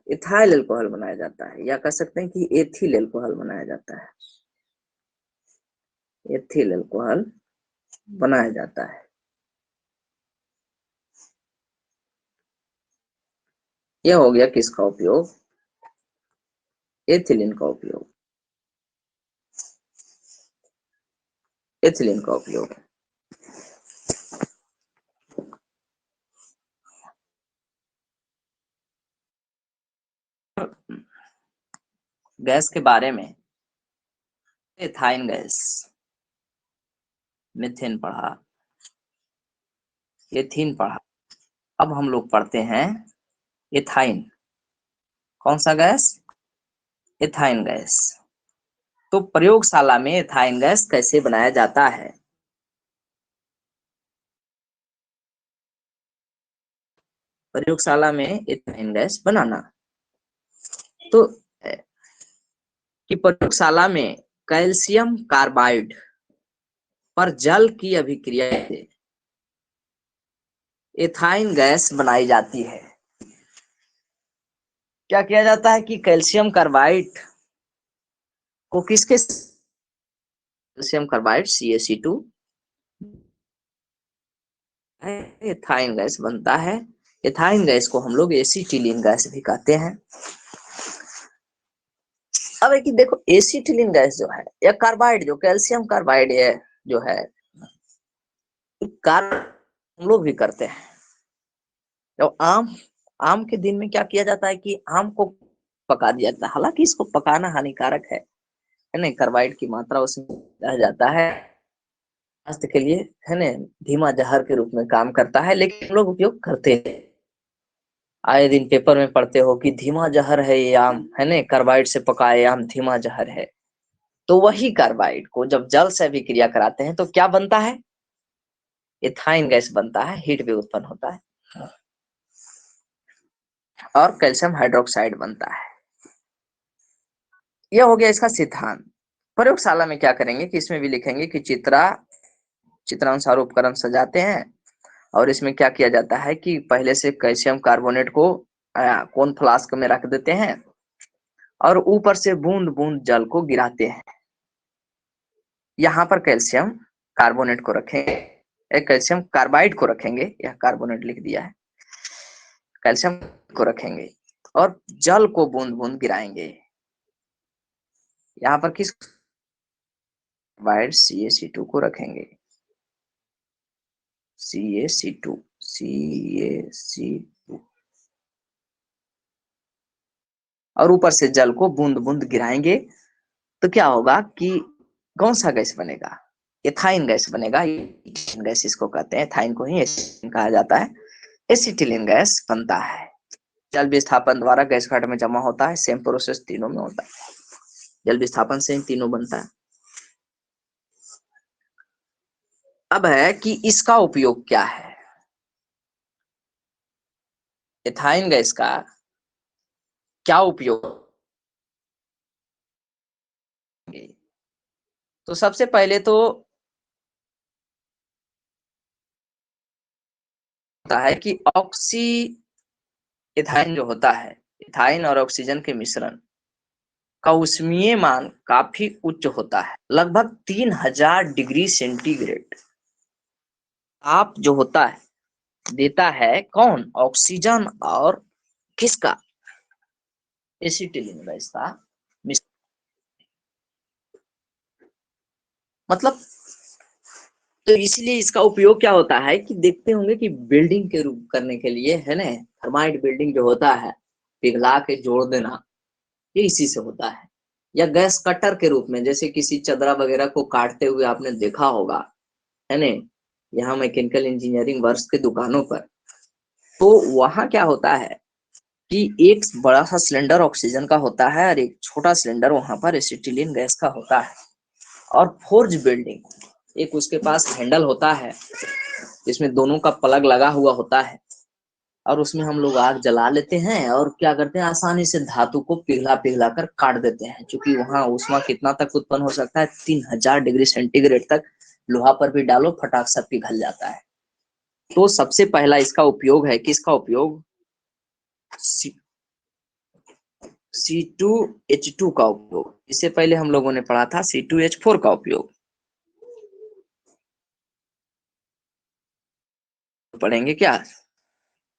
इथाइल अल्कोहल बनाया जाता है, या कह सकते हैं कि एथिल अल्कोहल बनाया जाता है। एथिल अल्कोहल बनाया जाता है। यह हो गया किसका उपयोग, एथिलीन का उपयोग, एथिलीन का उपयोग। गैस के बारे में, एथाइन गैस, मीथेन पढ़ा, एथीन पढ़ा। अब हम लोग पढ़ते हैं एथाइन। कौन सा गैस? Ethyne gas. तो प्रयोगशाला में एथाइन गैस कैसे बनाया जाता है? प्रयोगशाला में एथाइन गैस बनाना, तो कि प्रयोगशाला में कैल्शियम कार्बाइड पर जल की अभिक्रिया से एथाइन गैस बनाई जाती है। क्या किया जाता है कि कैल्शियम कार्बाइड को किसके, calcium carbide CaC2, ethyne gas बनता है। एथाइन गैस को हम लोग एसिटिलीन गैस भी कहते हैं। अब है कि देखो एसिटिलीन गैस जो है या कार्बाइड, जो कैल्शियम कार्बाइड है जो है, कार्ब हम लोग भी करते हैं। तो आम के दिन में क्या किया जाता है कि आम को पका दिया जाता है, हालांकि इसको पकाना हानिकारक है ना, कार्बाइड की मात्रा उसमें रह जाता है, स्वास्थ्य के लिए है ना धीमा जहर के रूप में काम करता है, लेकिन हम लोग उपयोग करते हैं। आए दिन पेपर में पढ़ते हो कि धीमा जहर है ये आम, है ना, कार्बाइड से पकाए आम धीमा जहर है। तो वही कार्बाइड को जब जल से अभिक्रिया कराते हैं तो क्या बनता है? एथाइन गैस बनता है, हीट भी उत्पन्न होता है और कैल्शियम हाइड्रोक्साइड बनता है। यह हो गया इसका सिद्धांत। प्रयोगशाला में क्या करेंगे कि इसमें भी लिखेंगे कि चित्रानुसार उपकरण सजाते हैं और इसमें क्या किया जाता है कि पहले से कैल्शियम कार्बोनेट को कौन फ्लास्क में रख देते हैं और ऊपर से बूंद बूंद जल को गिराते हैं। यहाँ पर कैल्शियम कार्बोनेट को रखेंगे, कैल्शियम कार्बाइड को रखेंगे, यह कार्बोनेट लिख दिया है, कैल्शियम को रखेंगे और जल को बूंद बूंद गिराएंगे। यहाँ पर किस कार्बाइड CaC2 को रखेंगे, CaC2 और ऊपर से जल को बूंद बूंद गिराएंगे। तो क्या होगा कि कौन सा गैस बनेगा? एथाइन गैस बनेगा। गैस इसको कहते हैं, एथाइन को ही एसिटिलीन कहा जाता है। एसिटिलीन गैस बनता है, जल विस्थापन द्वारा गैस घट में जमा होता है। सेम प्रोसेस तीनों में होता है, जल विस्थापन से तीनों बनता है। अब है कि इसका उपयोग क्या है, एथाइन गैस का क्या उपयोग? तो सबसे पहले तो होता है कि ऑक्सी एथाइन जो होता है, एथाइन और ऑक्सीजन के मिश्रण का ऊष्मीय मान काफी उच्च होता है, लगभग 3000 डिग्री सेंटीग्रेड ताप जो होता है देता है। कौन? ऑक्सीजन और किसका? एसिटिलीन गैस का मिश्रण। मतलब तो इसलिए इसका उपयोग क्या होता है कि देखते होंगे कि बिल्डिंग के रूप करने के लिए, है ना, थर्माइट बिल्डिंग जो होता है पिघला के जोड़ देना, ये इसी से होता है। या गैस कटर के रूप में, जैसे किसी चदरा वगैरह को काटते हुए आपने देखा होगा, है ना, यहाँ मैकेनिकल इंजीनियरिंग वर्क्स के दुकानों पर, तो वहां क्या होता है कि एक बड़ा सा सिलेंडर ऑक्सीजन का होता है और एक छोटा सिलेंडर वहां पर एसिटिलीन गैस का होता है। और फोर्ज बिल्डिंग, एक उसके पास हैंडल होता है जिसमें दोनों का प्लग लगा हुआ होता है और उसमें हम लोग आग जला लेते हैं और क्या करते हैं, आसानी से धातु को पिघला पिघला कर काट देते हैं। क्योंकि वहां ऊष्मा कितना तक उत्पन्न हो सकता है? 3000 डिग्री सेंटीग्रेड तक। लोहा पर भी डालो, फटाक से पिघल जाता है। तो सबसे पहला इसका उपयोग है, किसका उपयोग? C2H2 का उपयोग। इससे पहले हम लोगों ने पढ़ा था C2H4 का उपयोग। पढ़ेंगे क्या?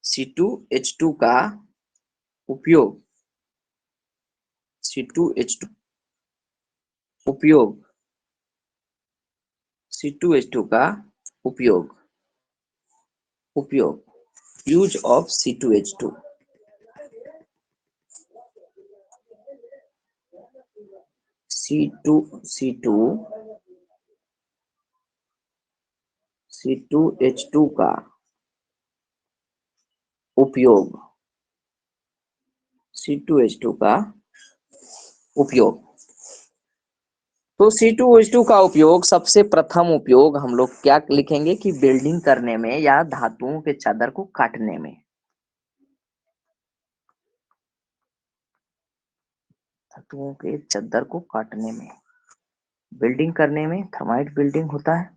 C2H2 का उपयोग, C2H2 उपयोग, C2H2 का उपयोग, यूज ऑफ C2H2। C2H2 का उपयोग, C2H2 का उपयोग, तो C2H2 का उपयोग, सबसे प्रथम उपयोग हम लोग क्या लिखेंगे कि बिल्डिंग करने में या धातुओं के चादर को काटने में, धातुओं के चादर को काटने में, बिल्डिंग करने में, थर्माइट बिल्डिंग होता है,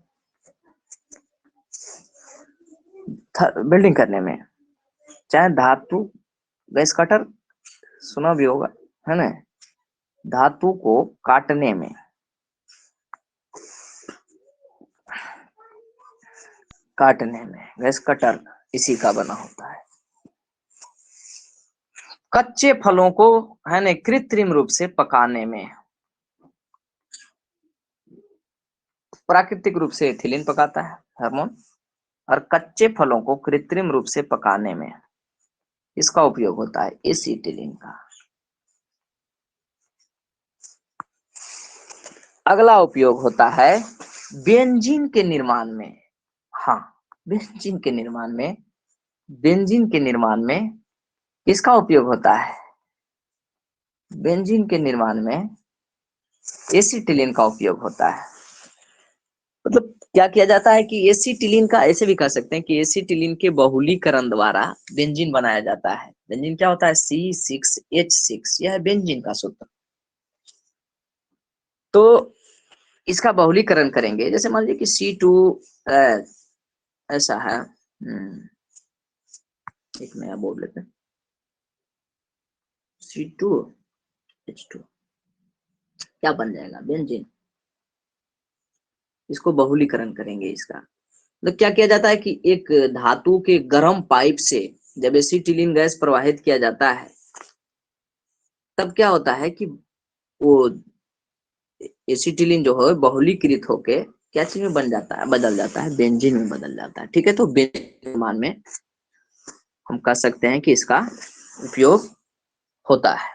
बिल्डिंग करने में, चाहे धातु गैस कटर सुना भी होगा, है ना, धातु को काटने में, गैस कटर इसी का बना होता है। कच्चे फलों को, है ना, कृत्रिम रूप से पकाने में, प्राकृतिक रूप से एथिलीन पकाता है हार्मोन, और कच्चे फलों को कृत्रिम रूप से पकाने में इसका उपयोग होता है एसिटिलीन का। अगला उपयोग होता है बेंजीन के निर्माण में। हाँ, बेंजीन के निर्माण में, बेंजीन के निर्माण में किसका उपयोग होता है? बेंजीन के निर्माण में एसिटिलीन का उपयोग होता है। मतलब क्या किया जाता है कि एसिटिलीन का, ऐसे भी कह सकते हैं कि एसिटिलीन के बहुलीकरण द्वारा बेंजीन बनाया जाता है। बेंजीन क्या होता है? C6H6, यह है बेंजीन का सूत्र। तो इसका बहुलीकरण करेंगे, जैसे मान लीजिए कि C2 ऐसा है, एक नया बोर्ड लेते हैं, C2H2 क्या बन जाएगा? बेंजीन। इसको बहुलीकरण करेंगे इसका, तो क्या किया जाता है कि एक धातु के गर्म पाइप से जब एसिटिलीन गैस प्रवाहित किया जाता है, तब क्या होता है कि वो एसिटिलीन जो है बहुलीकृत होके क्या चीज में बन जाता है? बदल जाता है, बेंजीन में बदल जाता है। ठीक है, तो बेंजीन के निर्माण में हम कह सकते हैं कि इसका उपयोग होता है।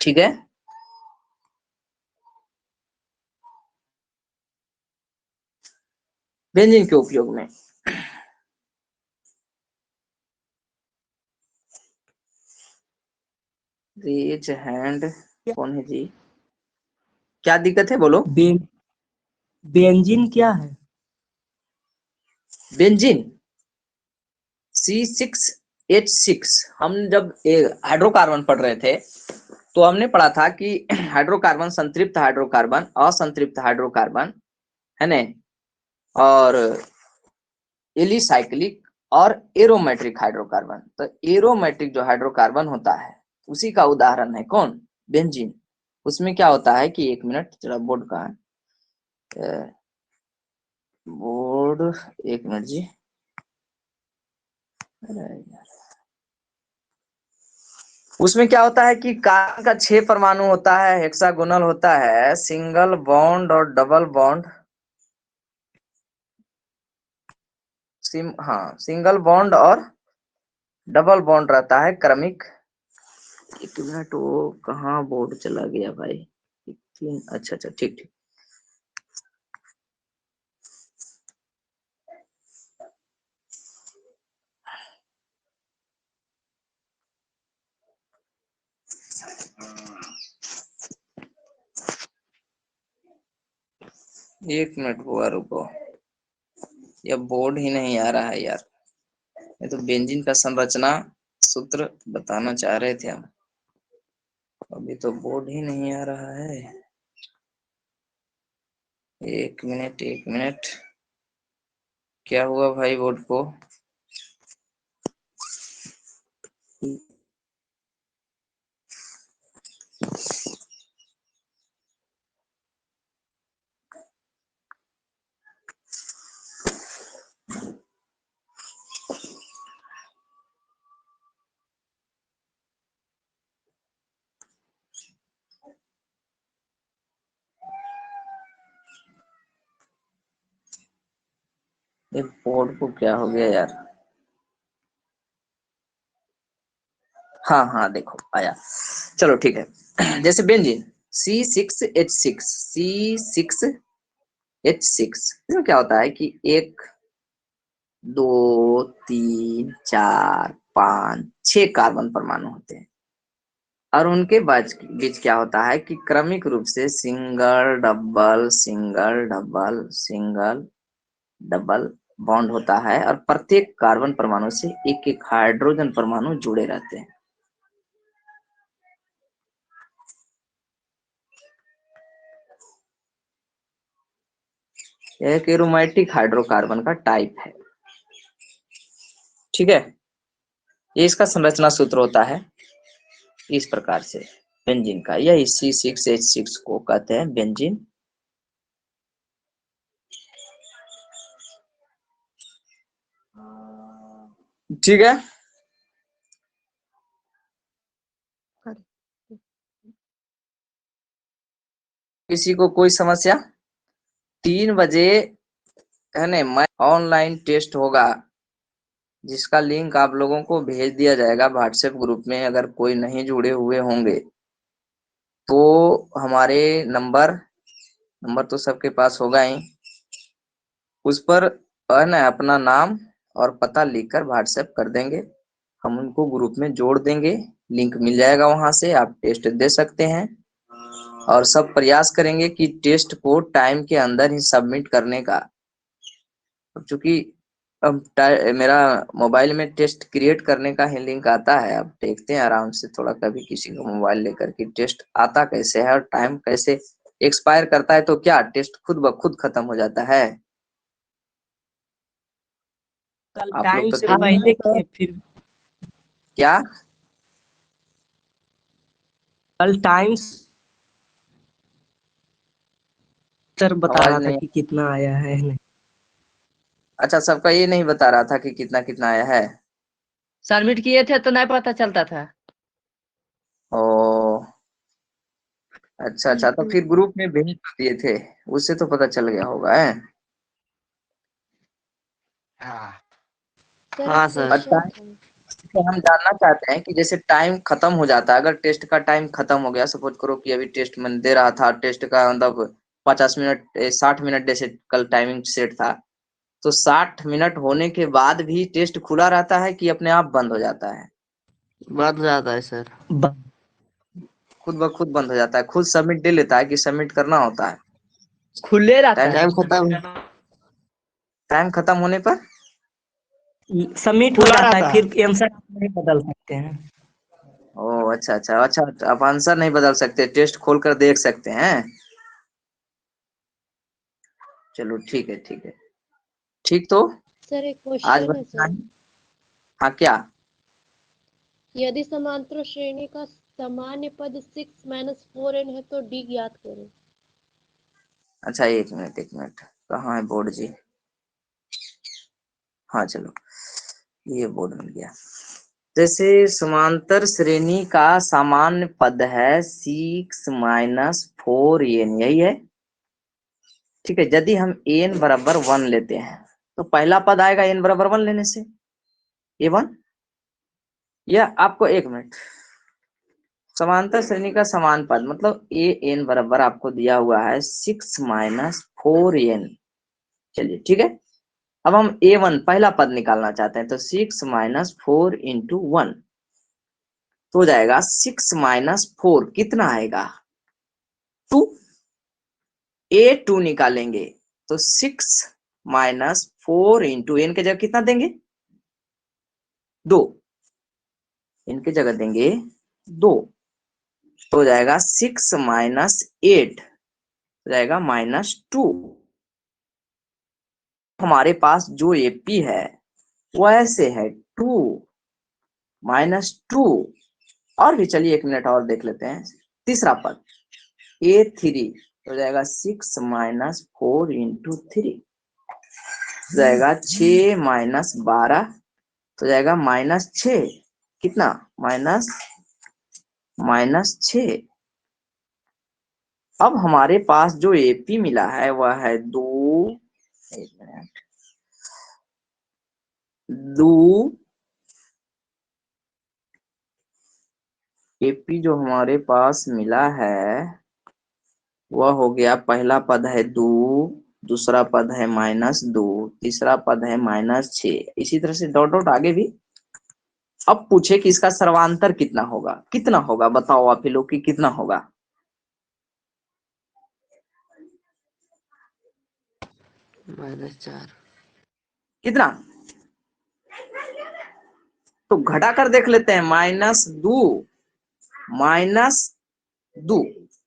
ठीक है, बेंजीन के उपयोग में रेज हैंड, कौन है जी? क्या दिक्कत है, बोलो। बेंजीन क्या है? बेंजीन C6H6, हम जब हाइड्रोकार्बन पढ़ रहे थे तो हमने पढ़ा था कि हाइड्रोकार्बन, संतृप्त हाइड्रोकार्बन, असंतृप्त हाइड्रोकार्बन, है ना, और एलिसाइक्लिक और एरोमेट्रिक हाइड्रोकार्बन। तो एरोमेट्रिक जो हाइड्रोकार्बन होता है उसी का उदाहरण है कौन? बेंजीन। उसमें क्या होता है कि, एक मिनट जरा, बोर्ड का है, बोर्ड, एक मिनट जी, उसमें क्या होता है कि कार्बन का 6 परमाणु होता है, हेक्सागोनल होता है, सिंगल बॉन्ड और डबल बॉन्ड, हाँ, सिंगल बॉन्ड और डबल बॉन्ड रहता है क्रमिक। एक मिनट, वो कहाँ बोर्ड चला गया भाई? अच्छा अच्छा, ठीक ठीक। एक मिनट हुआ, रुको, यह बोर्ड ही नहीं आ रहा है यार। ये तो बेंजीन का संरचना सूत्र बताना चाह रहे थे हम, अभी तो बोर्ड ही नहीं आ रहा है। एक मिनट एक मिनट, क्या हुआ भाई बोर्ड को? ये बोर्ड को क्या हो गया यार? हाँ हाँ देखो आया। चलो ठीक है, जैसे बेंजीन C6H6, C6H6, इसमें क्या होता है कि 1 2 3 4 5 6 कार्बन परमाणु होते हैं, और उनके बीच बीच क्या होता है कि क्रमिक रूप से single double single double single double bond होता है, और प्रत्येक कार्बन परमाणु से एक एक हाइड्रोजन परमाणु जुड़े रहते हैं। यह एक एरोमेटिक हाइड्रोकार्बन का टाइप है। ठीक है, ये इसका संरचना सूत्र होता है इस प्रकार से बेंजीन का, यह C6H6 को कहते हैं बेंजीन। ठीक है, किसी को कोई समस्या? 3 बजे है ना, मैं ऑनलाइन टेस्ट होगा, जिसका लिंक आप लोगों को भेज दिया जाएगा व्हाट्सएप ग्रुप में। अगर कोई नहीं जुड़े हुए होंगे तो हमारे नंबर तो सबके पास होगा ही, उस पर है ना अपना नाम और पता लिखकर व्हाट्सएप कर देंगे, हम उनको ग्रुप में जोड़ देंगे। लिंक मिल जाएगा, वहां से आप टेस्ट दे सकते हैं, और सब प्रयास करेंगे कि टेस्ट को टाइम के अंदर ही सबमिट करने का। क्योंकि अब मेरा मोबाइल में टेस्ट क्रिएट करने का ही लिंक आता है। अब देखते हैं आराम से थोड़ा, कभी किसी को मोबाइल लेकर के टेस्ट आता कैसे है और टाइम कैसे एक्सपायर करता है, तो क्या टेस्ट खुद ब खुद खत्म हो जाता है? कल आप लोग टाइम तो से टेस्ट पहले किए फिर? क्या? कल टाइम सर बता आवाज रहा था नहीं। कि कितना आया है नहीं। अच्छा, सबका ये नहीं बता रहा था कि कितना कितना आया है? सबमिट किए थे तो नहीं पता चलता था। ओ अच्छा, तो फिर ग्रुप में भेज दिए थे, उससे तो पता चल गया होगा है? सर हाँ एक सर। अच्छा, क्वेश्चन था। तो हम जानना चाहते हैं कि जैसे टाइम खत्म हो जाता है, अगर टेस्ट का टाइम खत्म हो गया, सपोज करो कि अभी टेस्ट मैंने दे रहा था, टेस्ट का मतलब 50 मिनट 60 मिनट जैसे कल टाइमिंग सेट था, तो 60 मिनट होने के बाद भी टेस्ट खुला रहता है कि अपने आप बंद हो जाता है? बंद जाता है सर। खुद ब खुद बंद हो जाता है, खुद सबमिट दे लेता है कि सबमिट करना होता है? खुले रहता है। टाइम टाइम खत्म टाइम खत्म होने पर सबमिट हो खुला जाता है, रहता है। फिर आंसर नहीं बदल सकते हैं। ओ अच्छा, आप आंसर नहीं बदल सकते, टेस्ट खोल कर देख सकते हैं। चलो ठीक है ठीक है, ठीक तो सर एक आज क्वेश्चन बस है इतना सर। ही। हाँ क्या? यदि समांतर श्रेणी का सामान्य पद 6 - 4n है तो d ज्ञात करें। अच्छा, एक मिनट, कहाँ है बोर्ड जी? हाँ चलो, ये बोर्ड मिल गया। जैसे समांतर श्रेणी का सामान्य पद है 6 - 4n, यही है। ठीक है, यदि हम n बराबर 1 लेते हैं तो पहला पद आएगा n बराबर 1 लेने से, A1। यह आपको एक मिनट, समांतर श्रेणी का समान पद मतलब an बराबर आपको दिया हुआ है 6 - 4n। चलिए ठीक है, अब हम A1 पहला पद निकालना चाहते हैं, तो 6 - 4 इंटू 1 तो हो जाएगा 6 - 4 कितना आएगा? 2। A2 निकालेंगे तो 6 - 4 इंटू n के जगह कितना देंगे? 2। इनके जगह देंगे 2, तो हो जाएगा 6 - 8 हो जाएगा -2। हमारे पास जो एपी है वो ऐसे है 2 -2। और भी चलिए एक मिनट और देख लेते हैं, तीसरा पद A3 हो जाएगा 6 - 4 इंटू 3 हो जाएगा 6 - 12 तो जाएगा -6। कितना? -6। अब हमारे पास जो एपी मिला है वह है 2, एक मिनट, 2 Kp जो हमारे पास मिला है वह हो गया, पहला पद है 2, दूसरा पद है -2, तीसरा पद है -6, इसी तरह से डॉट डॉट आगे भी। अब पूछे कि इसका सर्वांतर कितना होगा, कितना होगा बताओ आप ही लोग कि कितना होगा। -4। कितना, तो घटा कर देख लेते हैं, -2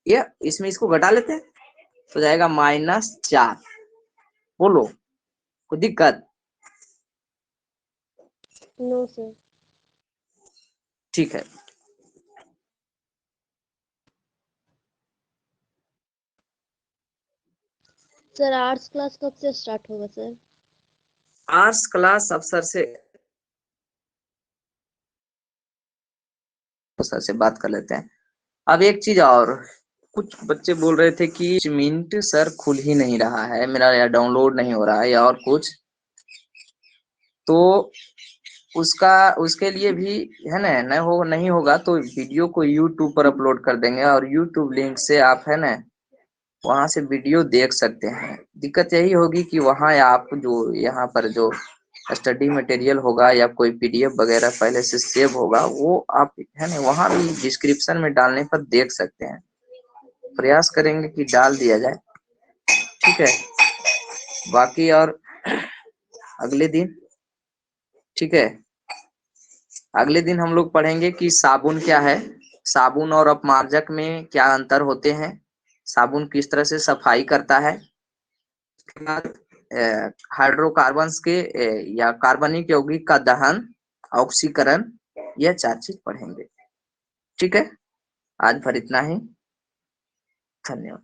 ये इसमें इसको घटा लेते हैं तो जाएगा -4। बोलो कोई दिक्कत? No sir. ठीक है। सर आर्ट्स क्लास कब से स्टार्ट होगा सर? आर्ट्स क्लास अफसर से बात कर लेते हैं। अब एक चीज और, कुछ बच्चे बोल रहे थे कि मिंट सर खुल ही नहीं रहा है मेरा, या डाउनलोड नहीं हो रहा है या और कुछ, तो उसके लिए भी है ना, नहीं होगा तो वीडियो को यूट्यूब पर अपलोड कर देंगे और यूट्यूब लिंक से आप है ना वहां से वीडियो देख सकते हैं। दिक्कत यही होगी कि वहां आप जो यहाँ पर जो स्टडी मटेरियल होगा या कोई पीडीएफ वगैरह पहले से सेव होगा वो आप है ना वहां भी डिस्क्रिप्शन में डालने पर देख सकते हैं। प्रयास करेंगे कि डाल दिया जाए, ठीक है। बाकी और अगले दिन, ठीक है, अगले दिन हम लोग पढ़ेंगे कि साबुन क्या है, साबुन और अपमार्जक में क्या अंतर होते हैं, साबुन किस तरह से सफाई करता है, उसके बाद हाइड्रोकार्बन्स के या कार्बनिक यौगिक का दहन, ऑक्सीकरण, यह 4 चीज पढ़ेंगे। ठीक है, आज भर इतना ही, धन्यवाद।